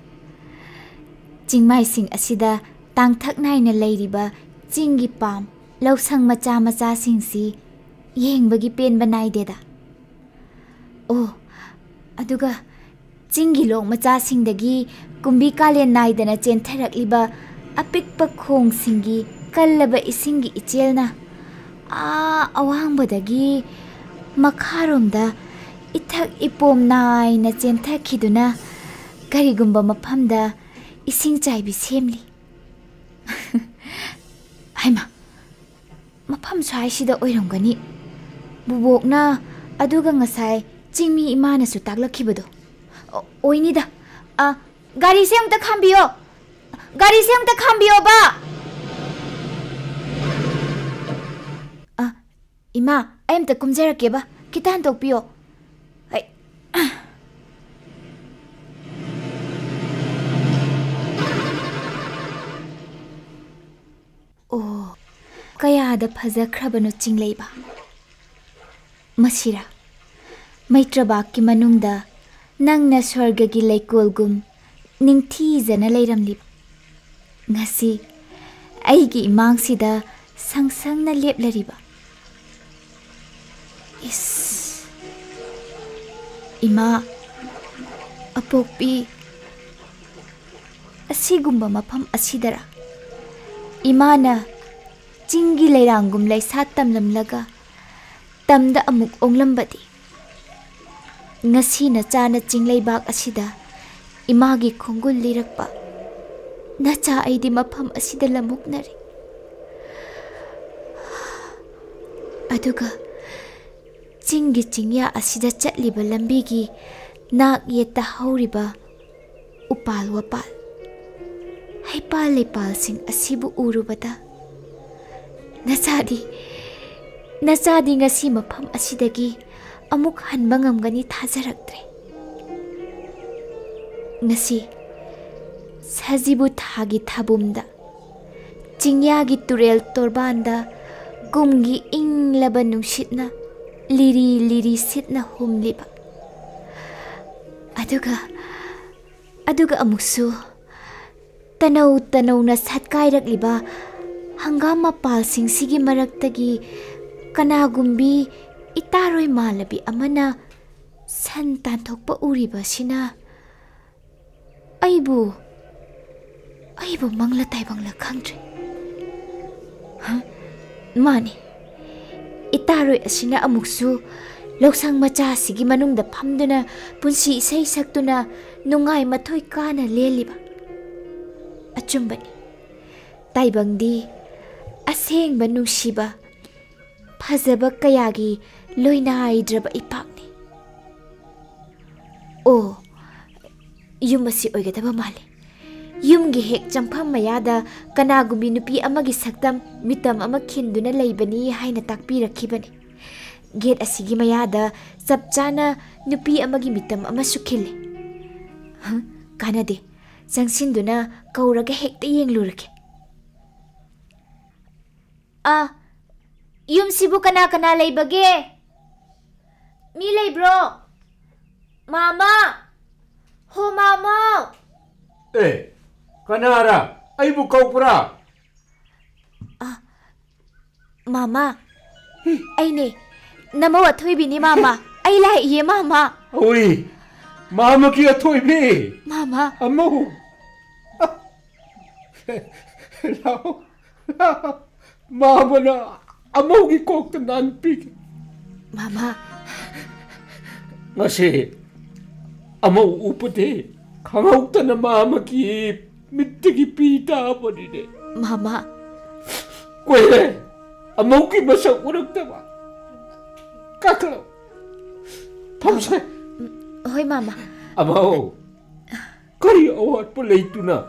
ꯆꯤꯡꯃꯥꯏꯁꯤꯡ ꯑꯁꯤꯗ ꯇꯥꯡꯊꯛ ꯅꯥꯏꯅ ꯂꯩꯔꯤꯕ ꯆꯤꯡꯒꯤ ꯄꯥꯝ ꯂꯧꯁꯪ ꯃꯆꯥ ꯃꯆꯥꯁꯤꯡꯁꯤ ꯌꯦꯡꯕꯒꯤ ꯄꯦꯟꯕ ꯅꯥꯏꯗꯦꯗ ꯑꯣ ꯑꯗꯨꯒ ꯆꯤꯡꯒꯤ ꯂꯣꯛ ꯃꯆꯥꯁꯤꯡꯗꯒꯤ ꯀꯨꯝꯕꯤ ꯀꯥꯂꯦꯟ ꯅꯥꯏꯗꯅ ꯆꯦꯟꯊꯔꯛꯂꯤꯕ ꯑꯄꯤꯛꯄ ꯈꯣꯡꯁꯤꯡꯒꯤ ꯀꯜꯂꯕ ꯏꯁꯤꯡꯒꯤ ꯏꯆꯦꯜꯅ ꯑꯋꯥꯡꯕꯗꯒꯤ ꯃꯈꯥꯔꯣꯝꯗ ꯏꯊꯛ ꯏꯄꯣꯝ ꯅꯥꯏꯅ ꯆꯦꯟꯊꯈꯤꯗꯨꯅ ꯀꯔꯤꯒꯨꯝꯕ ꯃꯐꯝꯗ ꯏꯁꯤꯡ ꯆꯥꯏꯕꯤ ꯁꯦꯝꯂꯤ ꯍꯩꯃꯥ ꯃꯐꯝ ꯁ꯭ꯋꯥꯏꯁꯤꯗ ꯑꯣꯏꯔꯝꯒꯅꯤ ꯕꯨꯕꯣꯛꯅ ꯑꯗꯨꯒ ꯉꯁꯥꯏ ꯆꯤꯡꯃꯤ ꯏꯃꯥꯅꯁꯨ ꯇꯥꯛꯂꯛꯈꯤꯕꯗꯣ ꯑꯣꯏꯅꯤꯗ ꯒꯥꯔꯤꯁꯦ ꯑꯝꯇ ꯈꯥꯝꯕꯤꯌꯣ ꯒꯥꯔꯤꯁꯦ ꯑꯝꯇ ꯈꯥꯝꯕꯤꯌꯣꯕ ꯏꯃꯥ ꯑꯩ ꯑꯝꯇ ꯀꯨꯝꯖꯔꯛꯀꯦꯕ ꯈꯤꯇ ꯍꯟꯇꯣꯛꯄꯤꯌꯣ ꯑꯣ ꯀꯌꯥꯗ ꯐꯖꯈ꯭ꯔꯕꯅꯣ ꯆꯤꯡꯂꯩꯕ ꯃꯁꯤꯔꯥ ꯃꯩꯇ꯭ꯔꯕꯥꯛꯀꯤ ꯃꯅꯨꯡꯗ ꯅꯪꯅ ꯁ꯭ꯋꯔꯒꯒꯤ ꯂꯩꯀꯣꯜꯒꯨꯝ ꯅꯤꯡꯊꯤꯖꯅ ꯂꯩꯔꯝꯂꯤꯕ ꯉꯁꯤ ꯑꯩꯒꯤ ꯏꯃꯥꯡꯁꯤꯗ ꯁꯪꯁꯪꯅ ꯂꯦꯞꯂꯔꯤꯕ ꯏꯁ ꯏꯃꯥ ꯑꯄꯣꯛꯄꯤ ꯑꯁꯤꯒꯨꯝꯕ ꯃꯐꯝ ꯑꯁꯤꯗꯔ ꯏꯃꯥꯅ ꯆꯤꯡꯒꯤ ꯂꯩꯔꯥꯡꯒꯨꯝ ꯂꯩꯁꯥ ꯇꯝꯂꯝꯂꯒ ꯇꯝꯗ ꯑꯃꯨꯛ ꯑꯣꯡꯂꯝꯕꯗꯤ ꯉꯁꯤꯅ ꯆꯥꯅ ꯆꯤꯡꯂꯩꯕꯥꯛ ꯑꯁꯤꯗ ꯏꯃꯥꯒꯤ ꯈꯣꯡꯒꯨꯜ ꯂꯤꯔꯛꯄ ꯅꯆꯥ ꯑꯩꯗꯤ ꯃꯐꯝ ꯑꯁꯤꯗ ꯂꯝꯃꯨꯛꯅꯔꯤ ꯑꯗꯨꯒ ꯆꯤꯡꯒꯤ ꯆꯤꯡꯌꯥ ꯑꯁꯤꯗ ꯆꯠꯂꯤꯕ ꯂꯝꯕꯤꯒꯤ ꯅꯥꯛ ꯌꯦꯠꯇ ꯍꯧꯔꯤꯕ ꯎꯄꯥꯜ ꯋꯥꯄꯥꯜ ꯍꯩꯄꯥꯜ ꯂꯩꯄꯥꯜꯁꯤꯡ ꯑꯁꯤꯕꯨ ꯎꯔꯨꯕꯗ ꯅꯆꯥꯗꯤ ꯉꯁꯤ ꯃꯐꯝ ꯑꯁꯤꯗꯒꯤ ꯑꯃꯨꯛ ꯍꯟꯕ ꯉꯝꯒꯅꯤ ꯊꯥꯖꯔꯛꯇ꯭ꯔꯦ ꯉꯁꯤ ꯁꯖꯤꯕꯨ ꯊꯥꯒꯤ ꯊꯥꯕꯨꯝꯗ ꯆꯤꯡꯌꯥꯒꯤ ꯇꯨꯔꯦꯜ ꯇꯣꯔꯕꯥꯟꯗ ꯀꯨꯝꯒꯤ ꯏꯪꯂꯕ ꯅꯨꯡꯁꯤꯠꯅ ꯂꯤꯔꯤ ꯂꯤꯔꯤ ꯁꯤꯠꯅ ꯍꯨꯝꯂꯤꯕ ꯑꯗꯨꯒ ꯑꯃꯨꯛꯁꯨ ꯇꯅꯧ ꯇꯅꯧꯅ ꯁꯥꯠꯀꯥꯏꯔꯛꯂꯤꯕ ꯍꯪꯒꯥꯝ ꯃꯄꯥꯜꯁꯤꯡꯁꯤꯒꯤ ꯃꯔꯛꯇꯒꯤ ꯀꯅꯥꯒꯨꯝꯕꯤ ꯏꯇꯥꯔꯣꯏ ꯃꯥꯜꯂꯕꯤ ꯑꯃꯅ ꯁꯟ ꯇꯥꯟꯊꯣꯛꯄ ꯎꯔꯤꯕꯁꯤꯅ ꯑꯩꯕꯨ ꯃꯪꯂ ꯇꯥꯏꯕꯪꯂ ꯈꯪꯗ꯭ꯔꯦ ꯃꯥꯅꯤ ꯏꯇꯥꯔꯣꯏ ꯑꯁꯤꯅ ꯑꯃꯨꯛꯁꯨ ꯂꯧꯁꯪ ꯃꯆꯥꯁꯤꯒꯤ ꯃꯅꯨꯡꯗ ꯐꯝꯗꯨꯅ ꯄꯨꯟꯁꯤ ꯏꯁꯩ ꯁꯛꯇꯨꯅ ꯅꯨꯡꯉꯥꯏ ꯃꯊꯣꯏ ꯀꯥꯅ ꯂꯦꯜꯂꯤꯕ ꯑꯆꯨꯝꯕꯅꯤ ꯇꯥꯏꯕꯪꯗꯤ ꯑꯁꯦꯡꯕ ꯅꯨꯡꯁꯤꯕ ꯐꯖꯕ ꯀꯌꯥꯒꯤ ꯂꯣꯏꯅꯥꯏꯗ꯭ꯔꯕ ꯏꯄꯥꯛꯅꯤ ꯑꯣ ꯌꯨꯝ ꯑꯁꯤ ꯑꯣꯏꯒꯗꯕ ꯃꯥꯜꯂꯤ ꯌꯨꯝꯒꯤ ꯍꯦꯛ ꯆꯪꯐꯝ ꯃꯌꯥꯗ ꯀꯅꯥꯒꯨꯝꯕꯤ ꯅꯨꯄꯤ ꯑꯃꯒꯤ ꯁꯛꯇꯝ ꯃꯤꯇꯝ ꯑꯃ ꯈꯤꯟꯗꯨꯅ ꯂꯩꯕꯅꯤ ꯍꯥꯏꯅ ꯇꯥꯛꯄꯤꯔꯛꯈꯤꯕꯅꯤ꯫ ꯒꯦꯠ ꯑꯁꯤꯒꯤ ꯃꯌꯥꯗ ꯆꯞ ꯆꯥꯅ ꯅꯨꯄꯤ ꯑꯃꯒꯤ ꯃꯤꯇꯝ ꯑꯃꯁꯨ ꯈꯤꯜꯂꯤ꯫ ꯀꯥꯟꯅꯗꯦ, ꯆꯪꯁꯤꯟꯗꯨꯅ ꯀꯧꯔꯒ ꯍꯦꯛꯇ ꯌꯦꯡꯂꯨꯔꯒꯦ꯫ ꯌꯨꯝꯁꯤꯕꯨ ꯀꯅꯥ ꯀꯅꯥ ꯂꯩꯕꯒꯦ? ꯃꯤ ꯂꯩꯕ꯭ꯔꯣ? ꯃꯥꯃꯥ! ꯍꯣ ꯃꯥꯃꯥ! ꯀꯅꯥꯔꯥ? ꯑꯩꯕꯨ ꯀꯧꯕ꯭ꯔꯥ? ꯃꯥꯃꯥ, ꯑꯩꯅꯦ, ꯅꯃꯧ ꯑꯊꯣꯏꯕꯤꯅꯤ ꯃꯥꯃꯥ꯫ ꯑꯩ ꯂꯥꯛꯏꯌꯦ ꯃꯥꯃꯥ꯫ ꯍꯣꯏ, ꯃꯥꯃꯥꯒꯤ ꯑꯊꯣꯏꯕꯤ꯫ ꯃꯥꯃꯥ! ꯑꯃꯧ! ꯂꯥꯛꯑꯣ, ꯂꯥꯛꯑꯣ, ꯃꯥꯃꯥꯅ ꯑꯃꯧꯒꯤ ꯀꯣꯛꯇ ꯅꯥꯟꯄꯤꯒꯦ꯫ ꯃꯥꯃꯥ! ꯉꯁꯤ ꯑꯃꯧ ꯎꯕꯗꯤ ꯈꯪꯍꯧꯗꯅ ꯃꯥꯃꯥꯒꯤ ꯃꯤꯠꯇꯒꯤ ꯄꯤ ꯇꯥꯕꯅꯤꯅꯦ꯫ ꯃꯥꯃꯥ! ꯀꯨꯏꯔꯦ ꯑꯃꯧꯒꯤ ꯃꯁꯛ ꯎꯔꯛꯇꯕ꯫ ꯀꯥꯈꯠꯂꯣ, ꯐꯝꯁꯦ꯫ ꯍꯣꯏ ꯃꯥꯃꯥ꯫ ꯑꯃꯧ, ꯀꯔꯤ ꯑꯋꯥꯠꯄ ꯂꯩꯇꯨꯅ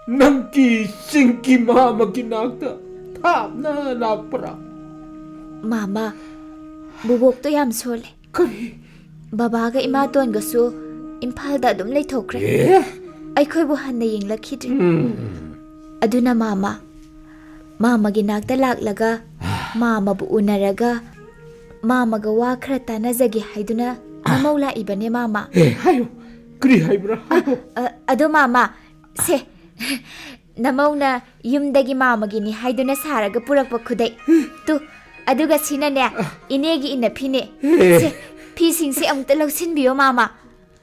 ꯅꯪꯒꯤ ꯆꯤꯡꯒꯤ ꯃꯥꯃꯥꯒꯤ ꯅꯥꯛꯇ ꯊꯥꯞꯅ ꯂꯥꯛꯄꯔꯥ? ꯃꯥꯃꯥ, ꯕꯨꯕꯣꯛꯇꯣ ꯌꯥꯝ ꯁꯣꯜꯂꯦ꯫ ꯀꯔꯤ? ꯕꯕꯥꯒ ꯏꯃꯥꯇꯣꯟꯒꯁꯨ ꯏꯝꯐꯥꯜꯗ ꯑꯗꯨꯝ ꯂꯩꯊꯣꯛꯈ꯭ꯔꯦ꯫ ꯑꯩꯈꯣꯏꯕꯨ ꯍꯟꯅ ꯌꯦꯡꯂꯛꯈꯤꯗ꯭ꯔꯦ꯫ ꯑꯗꯨꯅ ꯃꯥꯃꯥꯒꯤ ꯅꯥꯛꯇ ꯂꯥꯛꯂꯒ ꯃꯥꯃꯥꯕꯨ ꯎꯅꯔꯒ ꯃꯥꯃꯥꯒ ꯋꯥ ꯈꯔ ꯇꯥꯟꯅꯖꯒꯦ ꯍꯥꯏꯗꯨꯅ ꯅꯃꯧ ꯂꯥꯛꯏꯕꯅꯦ ꯃꯥꯃꯥ꯫ ꯍꯥꯏꯌꯣ, ꯀꯔꯤ ꯍꯥꯏꯕ꯭ꯔꯥ? ꯍꯥꯏꯌꯣ꯫ ꯑꯗꯣ ꯃꯥꯃꯥ, ꯁꯦ, ꯅꯃꯧꯅ ꯌꯨꯝꯗꯒꯤ ꯃꯥꯃꯥꯒꯤꯅꯤ ꯍꯥꯏꯗꯨꯅ ꯁꯥꯔꯒ ꯄꯨꯔꯛꯄ ꯈꯨꯗꯩ ꯇꯨ, ꯑꯗꯨꯒ ꯁꯤꯅꯅꯦ ꯏꯅꯦꯒꯤ ꯏꯟꯅꯐꯤꯅꯦ꯫ ꯁꯦ, ꯐꯤꯁꯤꯡꯁꯦ ꯑꯃꯨꯛꯇ ꯂꯧꯁꯤꯟꯕꯤꯌꯣ ꯃꯥꯃꯥ꯫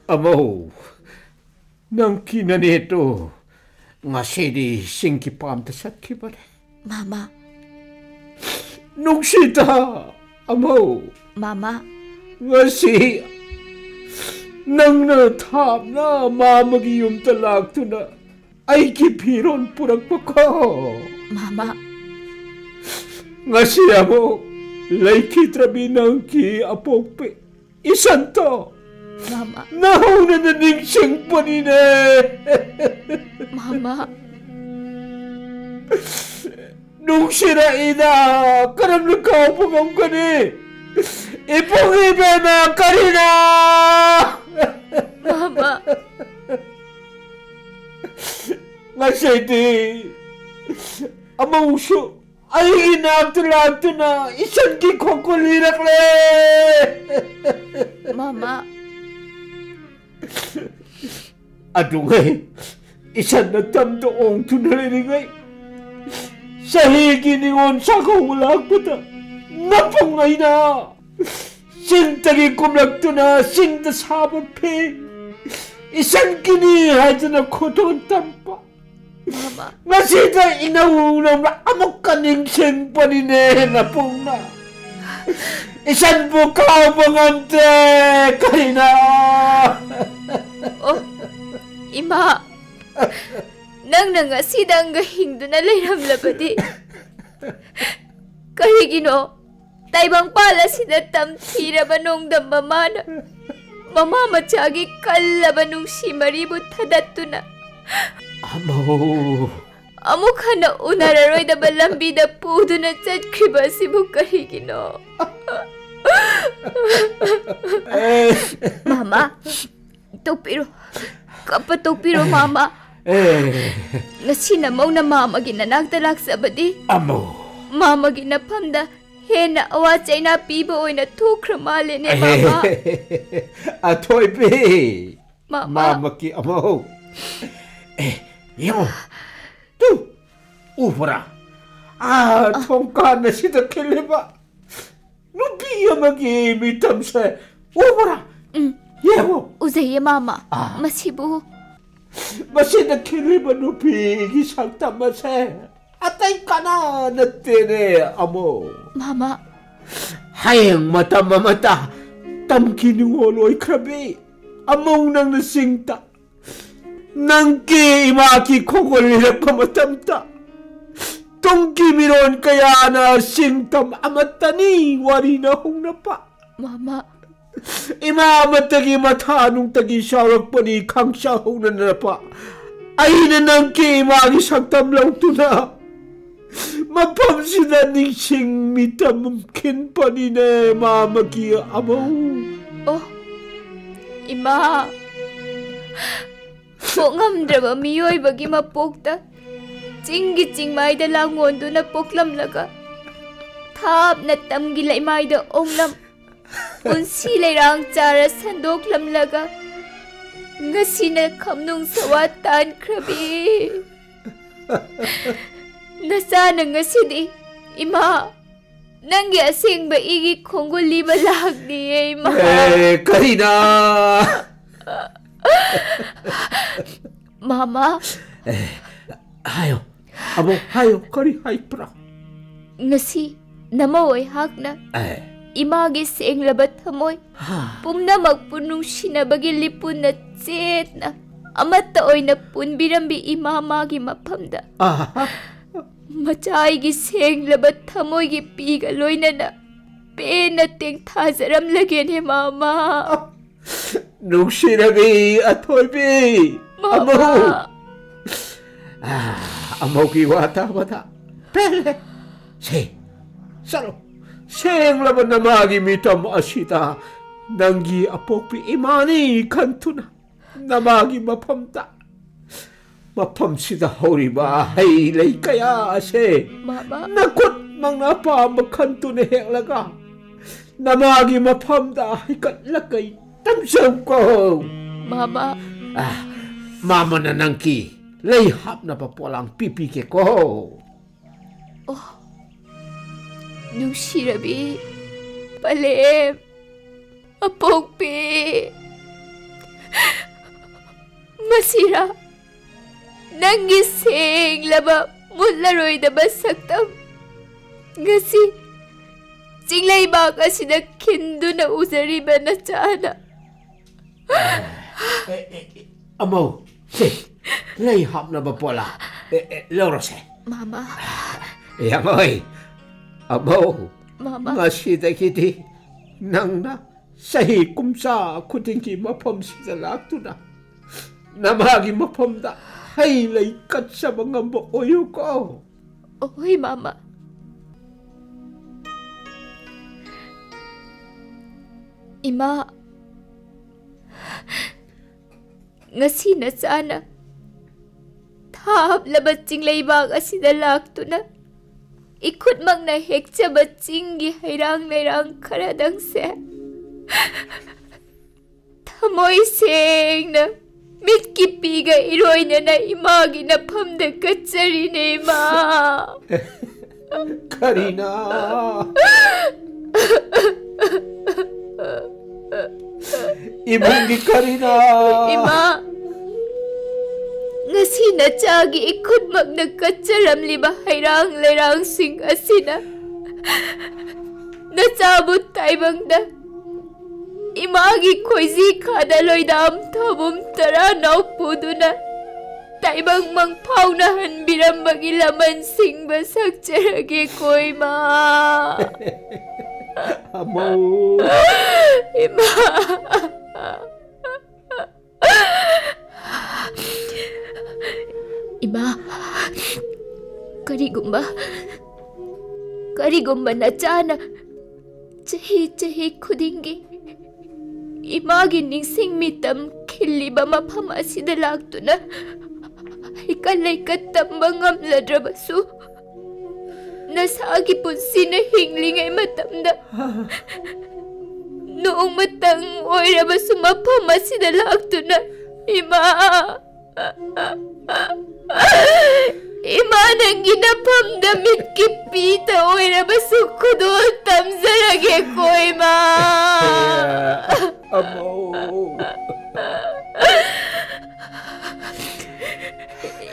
ꯑꯃꯧ, ꯅꯪꯒꯤ ꯅꯅꯦꯗꯣ ꯉꯁꯤꯗꯤ ꯆꯤꯡꯒꯤ ꯄꯥꯝꯗ ꯆꯠꯈꯤꯕꯅꯦ꯫ ꯃꯥꯃꯥ! ꯅꯨꯡꯁꯤꯗ ꯑꯃꯧ꯫ ꯃꯥꯃꯥ! ꯉꯁꯤ ꯅꯪꯅ ꯊꯥꯞꯅ ꯃꯥꯃꯥꯒꯤ ꯌꯨꯝꯗ ꯂꯥꯛꯇꯨꯅ ꯑꯩꯒꯤ ꯐꯤꯔꯣꯟ ꯄꯨꯔꯛꯄꯀꯣ꯫ ꯃꯥꯃꯥ! ngasi ako laikitrabi ng ki apokpe isanto Mama. nauna na ningsing panine. Mama. Nung siraida karang nagkapagam ka ni ipungibe na karina. Mama. Ngasi di amang uso ay inagtulagto na isang di kukulirak le. Mama. Adungay isang natamdoong tunalingay sa higiningon sa kulang ko ta napungay na sintagi kumlagto na sinta sabot pe isang kinihad na kuton tampa. Mama. Masita inawunang na amok kaningsing panine na pong na. Isan bukaw pangante kanina. Oh, Ima. Nang nangasidang gahindo na layramlabadi. Kahigino, taibang pala sinatam tira ba nung dambamana. Mamamatsagi kalaba nung si Maribot hadatto na. Amo. Amukha na unararoy na balambi na pudo na tsadkriba si Bukarigino. Mama, tupiro. Kapatupiro, Mama. Nasinamaw na Mama ginanagtalak sa badi. Amo. Mama ginapamda. Hena awacay na piba oy na tukramali ni Mama. Atoy pe. Mama. Mama ki amo. Yo. Tu. Ufra. Tongka na sita kiliba. Nubiya mag-imitam sa. Ufra. Yo. Uzay Mama. Masibu. Masina kiliba nubi gisang tamase. Atay ka na natine amo. Mama. Hayang mata mamata. Tamkinungoloy krabi. Among nang nasingta. Nangki imaki kukulirap kamatamta. Tungki miron kaya na singtam amatani wari na hong napa. Mama. Imamatagi matanong tagi syarak pa ni kang siyahong na napa. Aina nang kiimagi saktam lautuna. Mapamsida ningsing mita mungkin pa ni ne mamagi amaw. Oh, ima. Ngamdraba miyoybagi mapokta. Cinggi cingmayda langondo na poklamlaga. Thap na tamgi laymayda onglam. Unsi layrang chara sandoklamlaga. Ngasi na kamnong sawatan krabi. Nasana ngasi di, ima. Nanggi asing ba igi konggo lima lagni, ima. Karina! Mama. Hayo. Amo, hayo. Kari hay pra. Ngasi, namawoy hak na. Imagi sing labat hamoy. Pumna magpunong sinabagi lipun na tsit na. Amataoy na punbirambi imamagi mapamda. Machay gi sing labat hamoy gi pigaloy na na. Penating tazaram lagi ni mama. Nung sinabi at holbi. Mama. Amaw kiwata mata. Pele. Saro. Seng laban na magimitam asita. Nanggi apopi imani kantuna. Namagi mapamta. Mapamsida hori ba hay lay kaya se. Mama. Nakot mang napa makantuna heklaga. Namagi mapamda hikat lakay. Tamsam ko. Mama. Mama na nangki. Layhap na papulang pipike ko. Oh. Nushirabi. Palim. Apokpi. Masira. Nangising laba mularoy na basaktam. Ngasi. Jinglay ba kasi na kindo na usariba na tsana. Amaw, layhap na ba pala? Loro se. Mama. Amoy. Amaw. Mama. Ngasida kiti. Nang na. Sahi kumsa kutingki mapam sida lakto na. Namagi mapam da. Haylay kat sa mga mooyo ko. Oy, Mama. Ima. Ngasi na sana. Thap labat jinglay bag asida lakto na. Ikut mang na hekcha bat jingi hayrang nayrang karadang se. Tamoy seng na. Mitkipiga iroy na imagi na pamda katsari na ima. Karina. Ibangi Karina. Ima. Ngasi na tsagi ikut mag nagkatsaram liba hayrang layrang sing asina. Nasabot tayo da. Imagi koizi kadaloy dam tabum tara naw pudo na. Taibang mang paunahan biram bagi laman sing basak cerage koy ma. Amaw. Ima. Ima. Karigumba na tsana. Chahi kudingi. Imagi ningsing mitam kiliba mapam asida lakto na. Ikalay katambang amladrabaso. Nasagi pun sinahingling ay matamda. Noong matang oira ba sumapam asida lakto na. Ima. Ima nang ginapam damit kipita oira ba sukudol tamzarage ko ima. Amaw.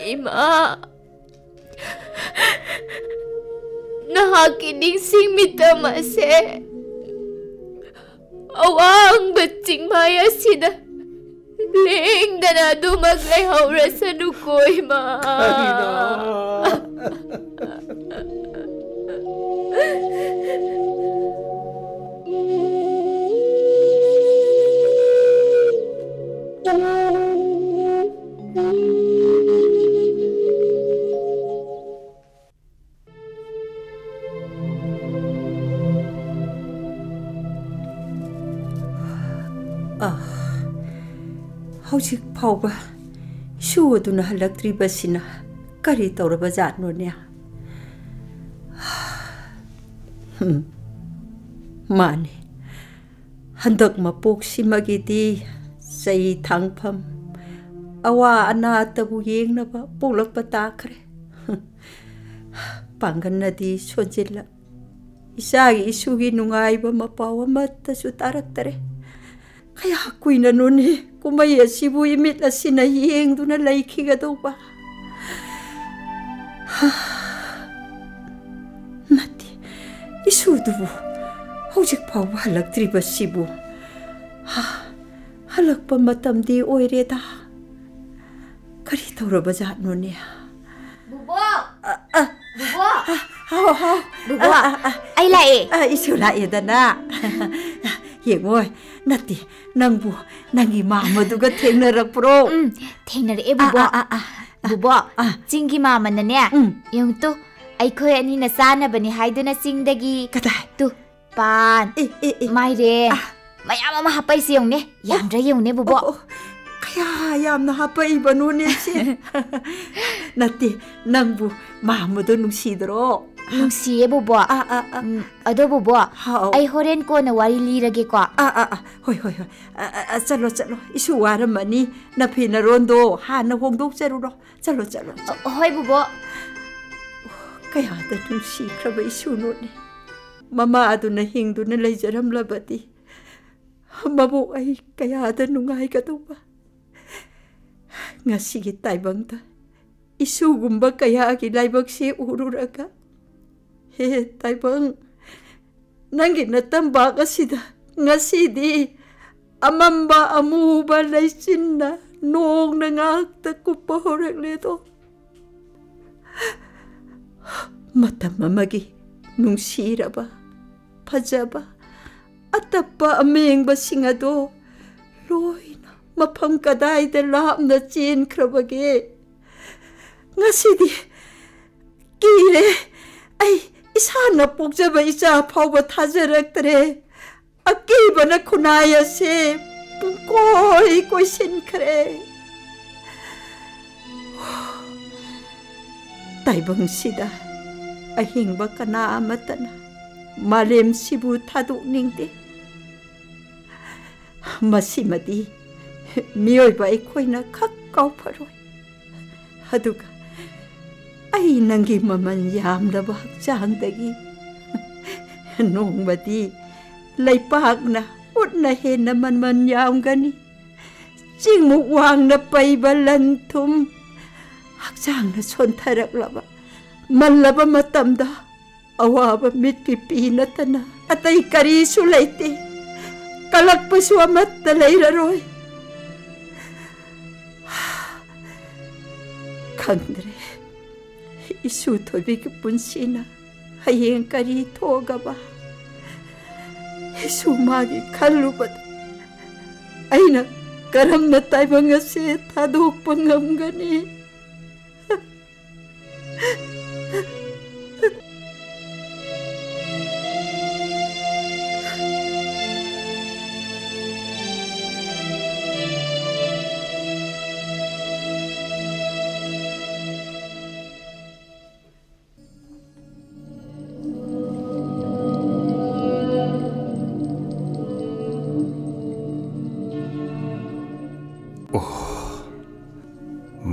Ima. Nahakining sing mitamase. Awang batsing maya sida. Ling na na dumaglay haura sa nukoy ma. Karina. हौजिक फाउबा इसुदुना हलक्त्रिबसिना करी तौरबा जातनोने माने हंदक मपोक्सिमगिदी सही थांगफम अवा अना तबु येंगनबा पोलकपा ताखरे पांगन्नदी सोजिल्ला इसागी इसुगी नुंगाइबा मपाव अमत्तसु तारक्तरे कया कुइना नोने कुमई असिबु इमिट असिना येंगदुना लैखिगदौबा नती इसुदुबु हौजिक फाउबा हलक्त्रिबसिबु हलक्पा मतमदी ओइरेदा करी तौरबा जातनोने bubo bubo how how bubo आई लाए इसु लाएदना येंगोय नती नंगबु नंगी मामदुगा थेंगनरप्रो थेंगनरे बुबो बुबो चिंगी मामनने यंतु अखोय अनीना चानबनी हाइदुना चिंगदगी कदाय तु पान माइरे मयाम अमा हापैसे यौने यामद्रा यौने बुबो कया यामना हापैबनोने से नती नंगबु मामदो नुसीदरो नुसीए बुबो अदो बुबो आई होरेन कोना वारी लीरगे को होय होय चलो चलो इसु वारमनी नफिना रोंदो हाना होंदोक चरुरो चलो चलो होय बुबो कया द नुसीख्रबा इसुनोने ममा अदुना हिंगदुना लेजरमलबदी मबो आई कया द नुंगाइगदौबा ngasiगी ताइबंगदा इसुगुंबा कयागी लाइबक्से उरुरगा हे ताइबंग नंगी नतंबाग असिदा ngasiदी अमंबा अमुबा लैचिन्ना नोंगना ngakta कुप्पा होरगलेदो मतम अमगी नुंसीरबा फजबा अतप्पा अमेंगबा सिंगदो लोइना मफम कदाइदा लापना चेनख्रबगे ngasiदी कीरे आई इसाना पोक्जबा इचा फाउबा थाजरक्तरे अकीबना खुनाय से पुकोई कोइसिनख्रे ताइबंगसिदा अहिंगबा कना अमतना मालेम सिबु थादोकनिंगदे मसिमदी मियोइबा अखोइना खक काउफरोय अदुगा आई नंगी ममन यामदबा हक्चांगदगी नोंगबदी लैपाकना उतना हेना मनमन यामगनी चिंगमु वांगना पैबा लंथुम हक्चांगना सोंथरक्लबा मल्लबा मतमदा अवाबा मिटकी पीनतना अतई करीसु लैते कलक्पसु अमत्ता लैररोय खंद्रे इसु थोबिकी पुंसीना हयेंग करी थोगबा इसु मागी खल्लुबद अइना करमना ताइबंगसे थादोकपा ngamgani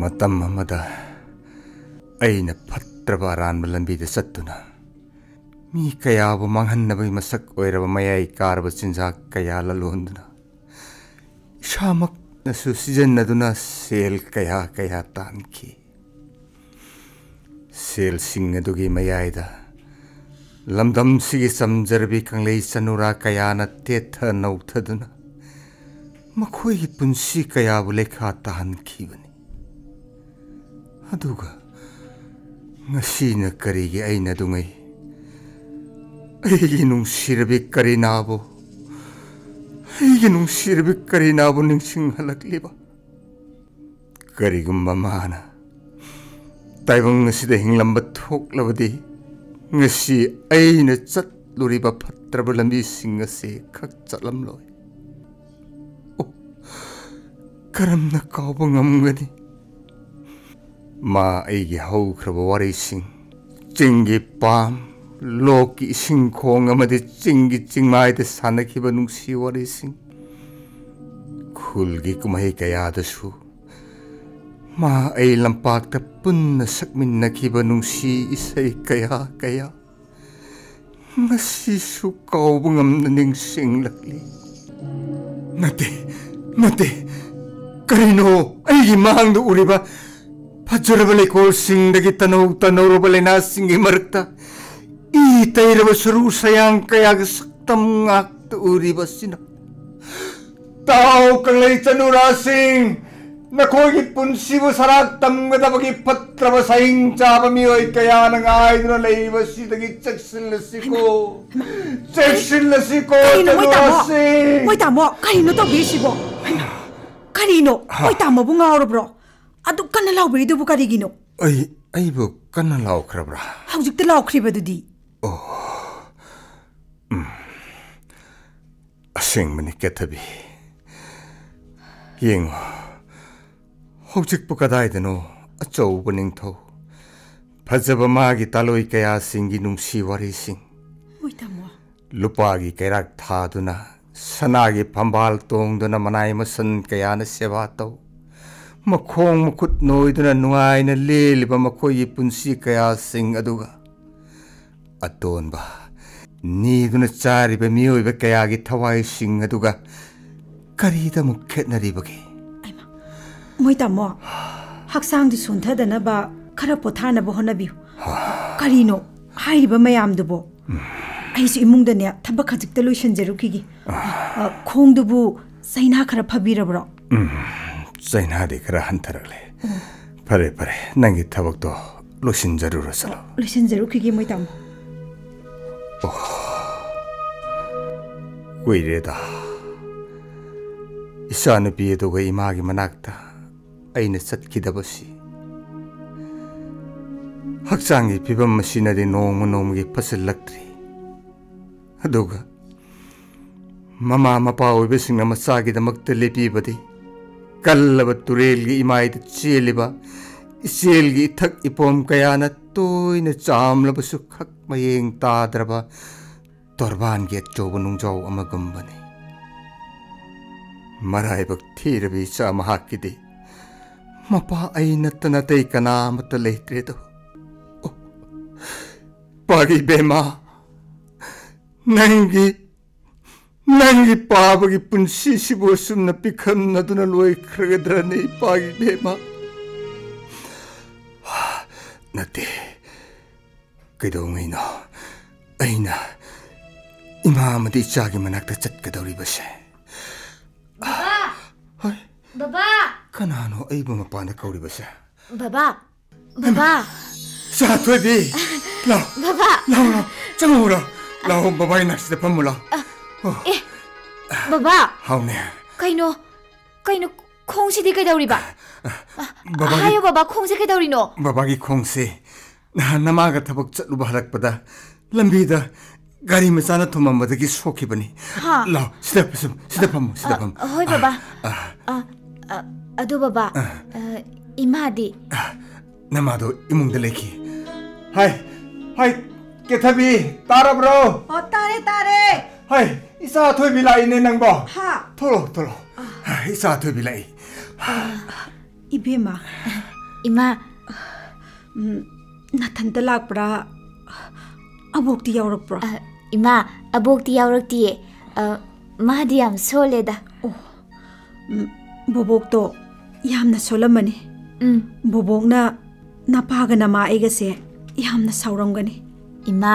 मतम अमदा अइना फत्रबा अरानबा लंबीदा चत्तुना मी कयाबु मांगहन्नबगी मसक ओइरबा मयाई कारबा चिंजाक कया ललोंदुना इसामकनसु सिजन्नदुना सेल कया कया तानखी सेल सिंग अदुगी मयाइदा लमदमसिगी समजरबी कंगलै चनुरा कयाना तेथा नौथदुना मखोइगी पुंसी कयाबु लेखा ताहनखीबनी अदुगा ngasiना करीगी अइना दुंगै अइगी नुंसिरबी करीनाबो निंसिंहलक्लिबा करीगुम्बा माना ताइबंग ngasiदा हिंगलंबा थोक्लबदी ngasi अइना चतलुरिबा फत्रबा लंबी सिंग असे खक चलमलोय करमना काउबा ngamgani मा अैगी हौख्रबा वारिसिंग चिंगी पाम लोकी इसिंग खोंग अमदि चिंगी चिंगमाइदा सानखिबा नुंसी वारिसिंग खुलगी कुमहै कयादसु मा अै लंपाक्ता पुन्ना सक्मिन्नखिबा नुंसी इसै कया कया ngasisu काउबा ngamna ningsinglakli nate karino अैगी मांगदा उरिबा फजरबा लेकोल सिंगदगी तनौरबा लैना सिंगी मरक्ता इ तैरबा सरू सयांग कयाग सक्तम ngakta उरिबा सिना ताओ कंगलै चनुरा सिंह नखोगी पुंसीबु सराक तमगदबगी फत्रबा साइंग चाबा मियोय कया नंगाइदुना लैबा सिदगी चक्सिल्लसिको चनुरा सिंह मोय तामो करिनो तौबिसिबो करिनो मोय तामो बु ngawrobro adu kanna lawbridubu karigino अैबो कन्ना लाउख्रब्रा हौजिकता लाउख्रिबदुदी असेंगमनि केथबी येंगो हौजिकपु कदाइदनो अचौब निंगथौ फजब मागी तालोई कया सिंगी नुंसी वारिसिंग मोय तामो लुपागी कैराक थादुना सनागी फंबाल तोंगदुना मनाई मसन कयाना सेवा तौ मखोंग मखुत नोइदुना नुआइना लेलिबा मखोई पुंसी कया सिंग अदुगा अतोनबा नीदुना चारिबा मियोइबा कयागी थवाई सिंग अदुगा करीदा मुखेतनरिबगे आइमा मोय तामो हक्सांगदि सुंथदनबा खरा पोथानबा होनबियु करिनो हाइरिबा मयामदुबो अैसु इमुंगदने थबक खजिकता लोइसनजरुखिगी खोंगदुबु सैना खरा फबिरब्रो चाइना दे खरा हंथरले फरे फरे नंगी थबक तो लोसिन जरूर चलो लोसिन जरूर खिगी मोय तामो कुइरेदा इसा नुपी अदुगा इमागी मनाक्ता अैना चटखिदबसी हक्सांगी फिबम मसिनदि नोंग नोंगी फसलक्त्रि अदुगा ममा मपा ओइबसिंगना मचागिदमक्ता लेपिबदि कल्लब तुरेलगी इमाइद चेलिबा इसेलगी इथक इपोम कयाना तोइना चामलबसु खक मयेंग ताद्रबा तोरबानगी अचौब नुंजाउ अमगुम्बने मराइबक थीरबी चा महाकिदि मपा अै नत्तना तै कनामत लेत्रेदो पागी बेमा नंगी पाबगी पुंसी सिबो सुमना पिखन्नदुना लोइख्रगद्रने पागी बेमा नते कइदोंगैनो अैना इमामदि चागी मनाक्ता चटकदौरिबसे बाबा बाबा कनानो अैबो मपाना कौरिबसे बाबा बाबा साथोबी लाओ बाबा लाओ चंगुरा लाओ बाबा इनाक्सिदा फमुला ए बाबा हाउने कइनो खोंसिदि कइदौरिबा हायो बाबा खोंसे कइदौरिनो बाबागी खोंसे नमागा थबक चलुबा हरकपदा लंबीदा गाड़ी मचाना थुममदगी सोखिबनी लाओ सिदा फम होय बाबा अदु बाबा इमादी नमादो इमुंगदा लेखि हाय केथबी तारब्रो तारे हाय इसा थोय बिलाइने नंगबो हा थोलो इसा थोय बिलाई इबेमा इमा नाथंत लाकपरा अबोक्ति यावरकप्रो इमा अबोक्ति यावरक्तिये मादी याम सोलेदा बोबोक्तो यामना सोलमने बोबोकना नापागा नमा एगसे यामना सावरमगनी इमा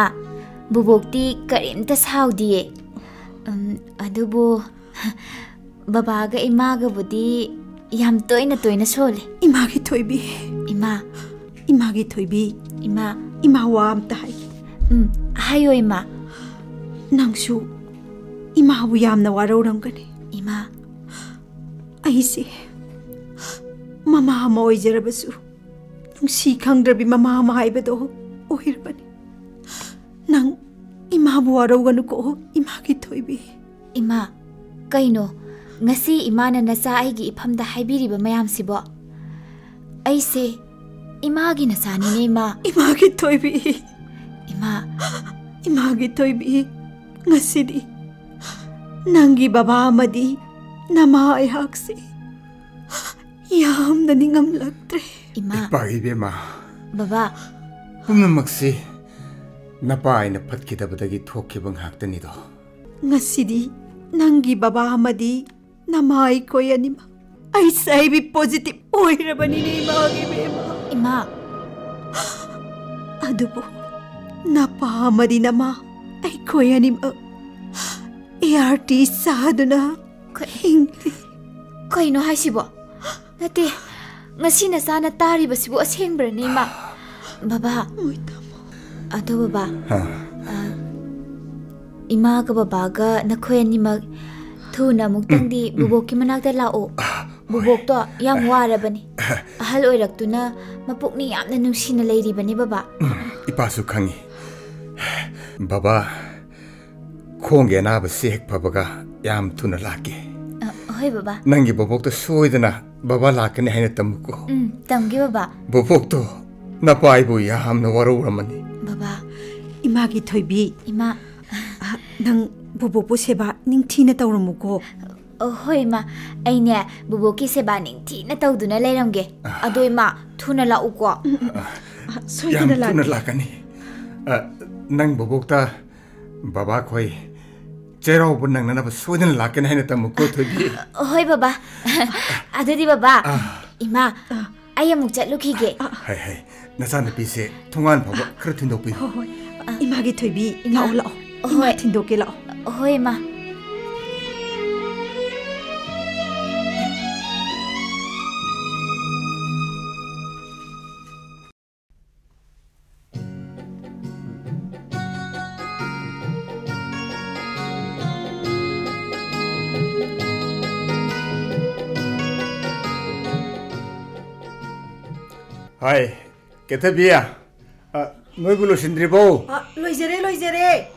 बोबोक्ति करिमता सावदिये अदुबो बाबागा इमागा बुदी याम तोइना सोले इमागी थोइबी इमा वाम ताई हायो इमा नंगसु इमाबु यामना वारौरमगनी इमा अैसे ममा अमा ओइजरबसु नुंसी खंगद्रबी ममा अमा हाइबदो ओहिरबनी नंग इमाबु वारौगनुको इमागी थोइबी इमा कइनो ngasi imana nacha aigi ifamda haibiriba mayam sibo aise imagi nachani ne ma imagi toibi imagi toibi ngasidi nangi baba amadi nama ayakse yamna ningam laktre ima pagi be ma baba pumnamakse napa aina phatkidabadagi thokkiba nghaktani do ngasidi nangi baba amadi nama ay koyanima ay saibi positive oirabani ne imagi be ima adubo napa amadi nama ay koyanima ART saduna hingli kaino haisibo nate ngasi na sana tari basibo asengbra ne ma baba ado baba ima ga baba ga nakhoi animak thuna muktangdi bubok ki manakta lao bubok to yam warabani ahal oiraktuna mapukni yamna nungsina leiribani baba ipasu khangi baba khongge na ba sek pabaga yam thuna lake hoi baba nangi bobok to soidana baba lakane haina tamuko tamgi baba bobok to napai bu yam na waru ramani baba imagi thoibi ima nang bobo seba ningthina tawramuko hoi ma aine bobo ki seba ningthina tawduna leiramge adoi ma thuna la uko soidana la thuna lakani nang bobok ta baba khoi Chero bu nang na ba soidana lakane haina tamuko thobi hoi baba adudi baba ima ai amuk chatlukige hai nasan na pise thungan phaba khra thindok pi hoi imagi thoibi lao lao hoi thindok ke lao hoi ma Hai, kita biya. Noi bulu sindri bo. Loijere.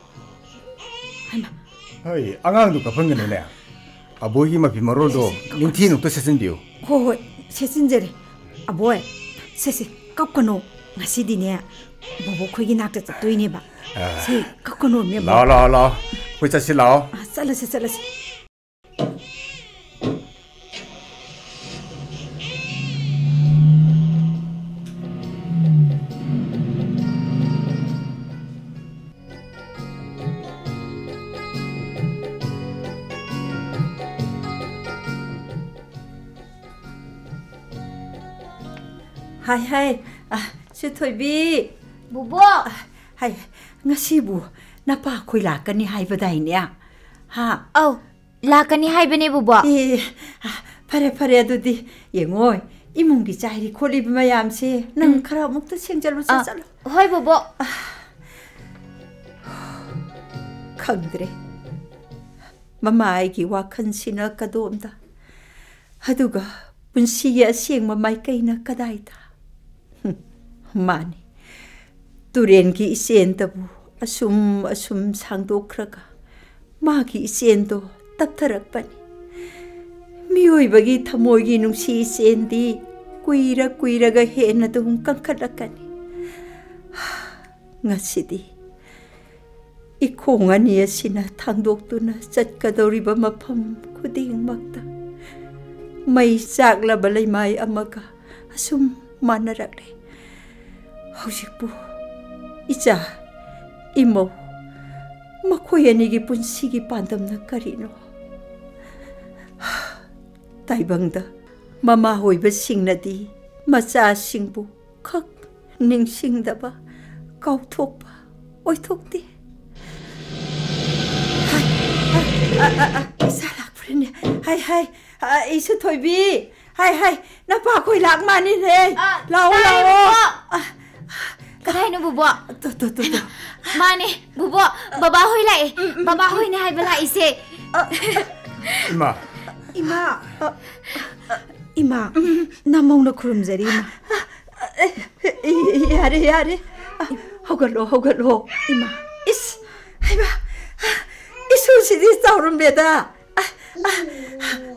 Hai, angang du kapang ngene ne. Abogi ma bi marol do. Ningthi nuk to sesin biu. Hoi, sesinjere. Aboy, sesi kakkono ngasi dine. Bobo khoigi nakta chattoine ba. Se kakkono me ba. La. Koi chasi lao. Chalase. Hai, si Thoibi. Bobo. Hai, ngasibu napa khoi lakani haibadai ne. Ha, au, lakani haibane bobo. Pare adudi yengoi. Imungi chairi kholi mayam se nang khara mukta sengjalu chalo. Hoi bobo. Khangdre. Mama aigi wakhan sina kadomda. Haduga punsiya sieng mamai kaina kadaita. Mani turen ki isen tabu asum sangdokraga magi isen do taptharakpani mioi bagi thamoi gi nungsi isen di kuira ga hena dum kankhalakani ngasidi ikhongani asina thangdoktuna chatkadoriba mafam khuding makta mai sakla balai mai amaga asum manarakle Hausikpu, icha, imo, makoyanigi punsigi pandam na karino. Taibangda, mama hoiba singnadi, macha singbu, kak ning singdaba, kauthokpa, oithokti. Isa lakprene, hai, isa Thoibi, hai, napa koi lak mani ne, lao. Kadai no bobo. To. Mane, bobo, baba hoi lai. Baba hoi ne hai bala ise. Ima, namong na khurumjari ima. Yare. Hogalo. Ima. Haiba. Isu sidi saurum beda.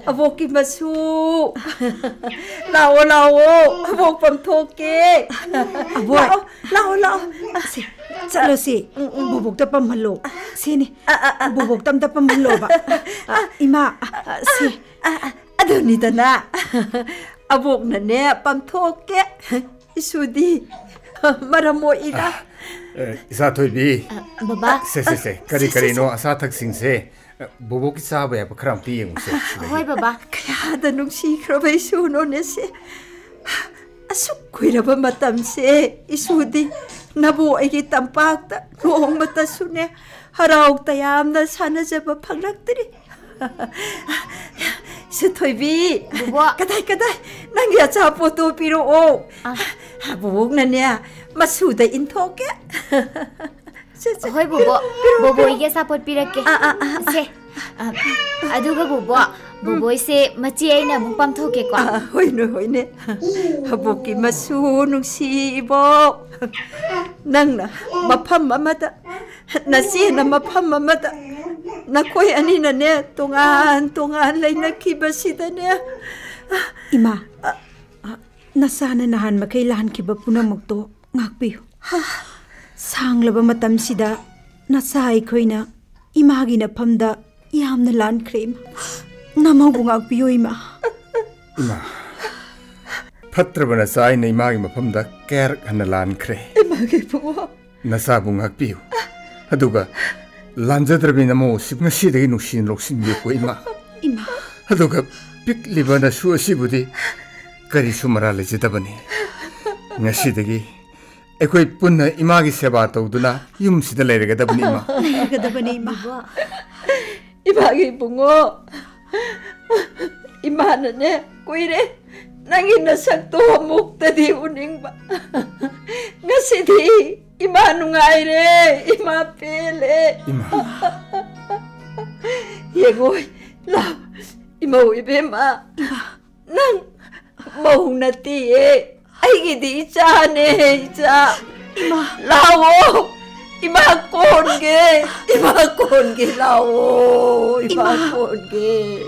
अबोकी मसू लाओ लाओ अबोक पमथोके अबोक लाओ लाओ चलो से बुबुक त पमहलो सेने बुबुक तम त पमहलो बा इमा से अदुनी दना अबोक नने पमथोके इसुदी मरमो इदा इसा थोइबी बाबा से करी नो असा थक सिंह से बोबो की चाबे अब खराम पी यंग से होय बाबा कयादा नुंसी ख्रबै सुनो ने से असु कुइरब मतम से इसुदी नबो एगी तंपाक ता रोंग मता सुने हराउ तयामना सानजब फंगलक्तरी से थोइबी बुबो कदाई नंगी अचा फोटो पिरो ओ बुबोक नने मसूदा इंथोके होय बुबो बुबो इगे सपोर्ट पिरके से अदुगा बुबो बुबो से मची आइना मु पमथोके को होइने हबोकी मसू नुंसीबो नंगना मफम अमदा नसीना मफम अमदा नखोय अनिनने तोंगान लेनखिबसिदने इमा नसाना नहान मखै लानखिबा पुनमक्तो ngakpiu सांglaba matamsida nasa aikoina imagi na phamda yamna lan krem namabu ngakpiu ima फत्रबना Sai नै मागी मफमदा केर हन लान खरे imagi po नसा बुंगाक पिउ अदुगा लांजद्रबि नमो सिबंग सिदगी नुसिन लोक्सिन बि को इमा अदुगा पिक लिबना सुसिबुदि करि सुमरा लेजदबनी ngasiदगी एकोई पुन्ना इमागी सेवा तौदुना युमसिदा लेरगदबनी इमा इमागी बुंगो इमानने कुइरे नंगी नसक्तो मुक्तदी उनिंगबा ngasidi ima nungaire ima pele yegoi la ima ibema nang mau nati e aigi di cha ne cha ima lawo ima konge lawo ima konge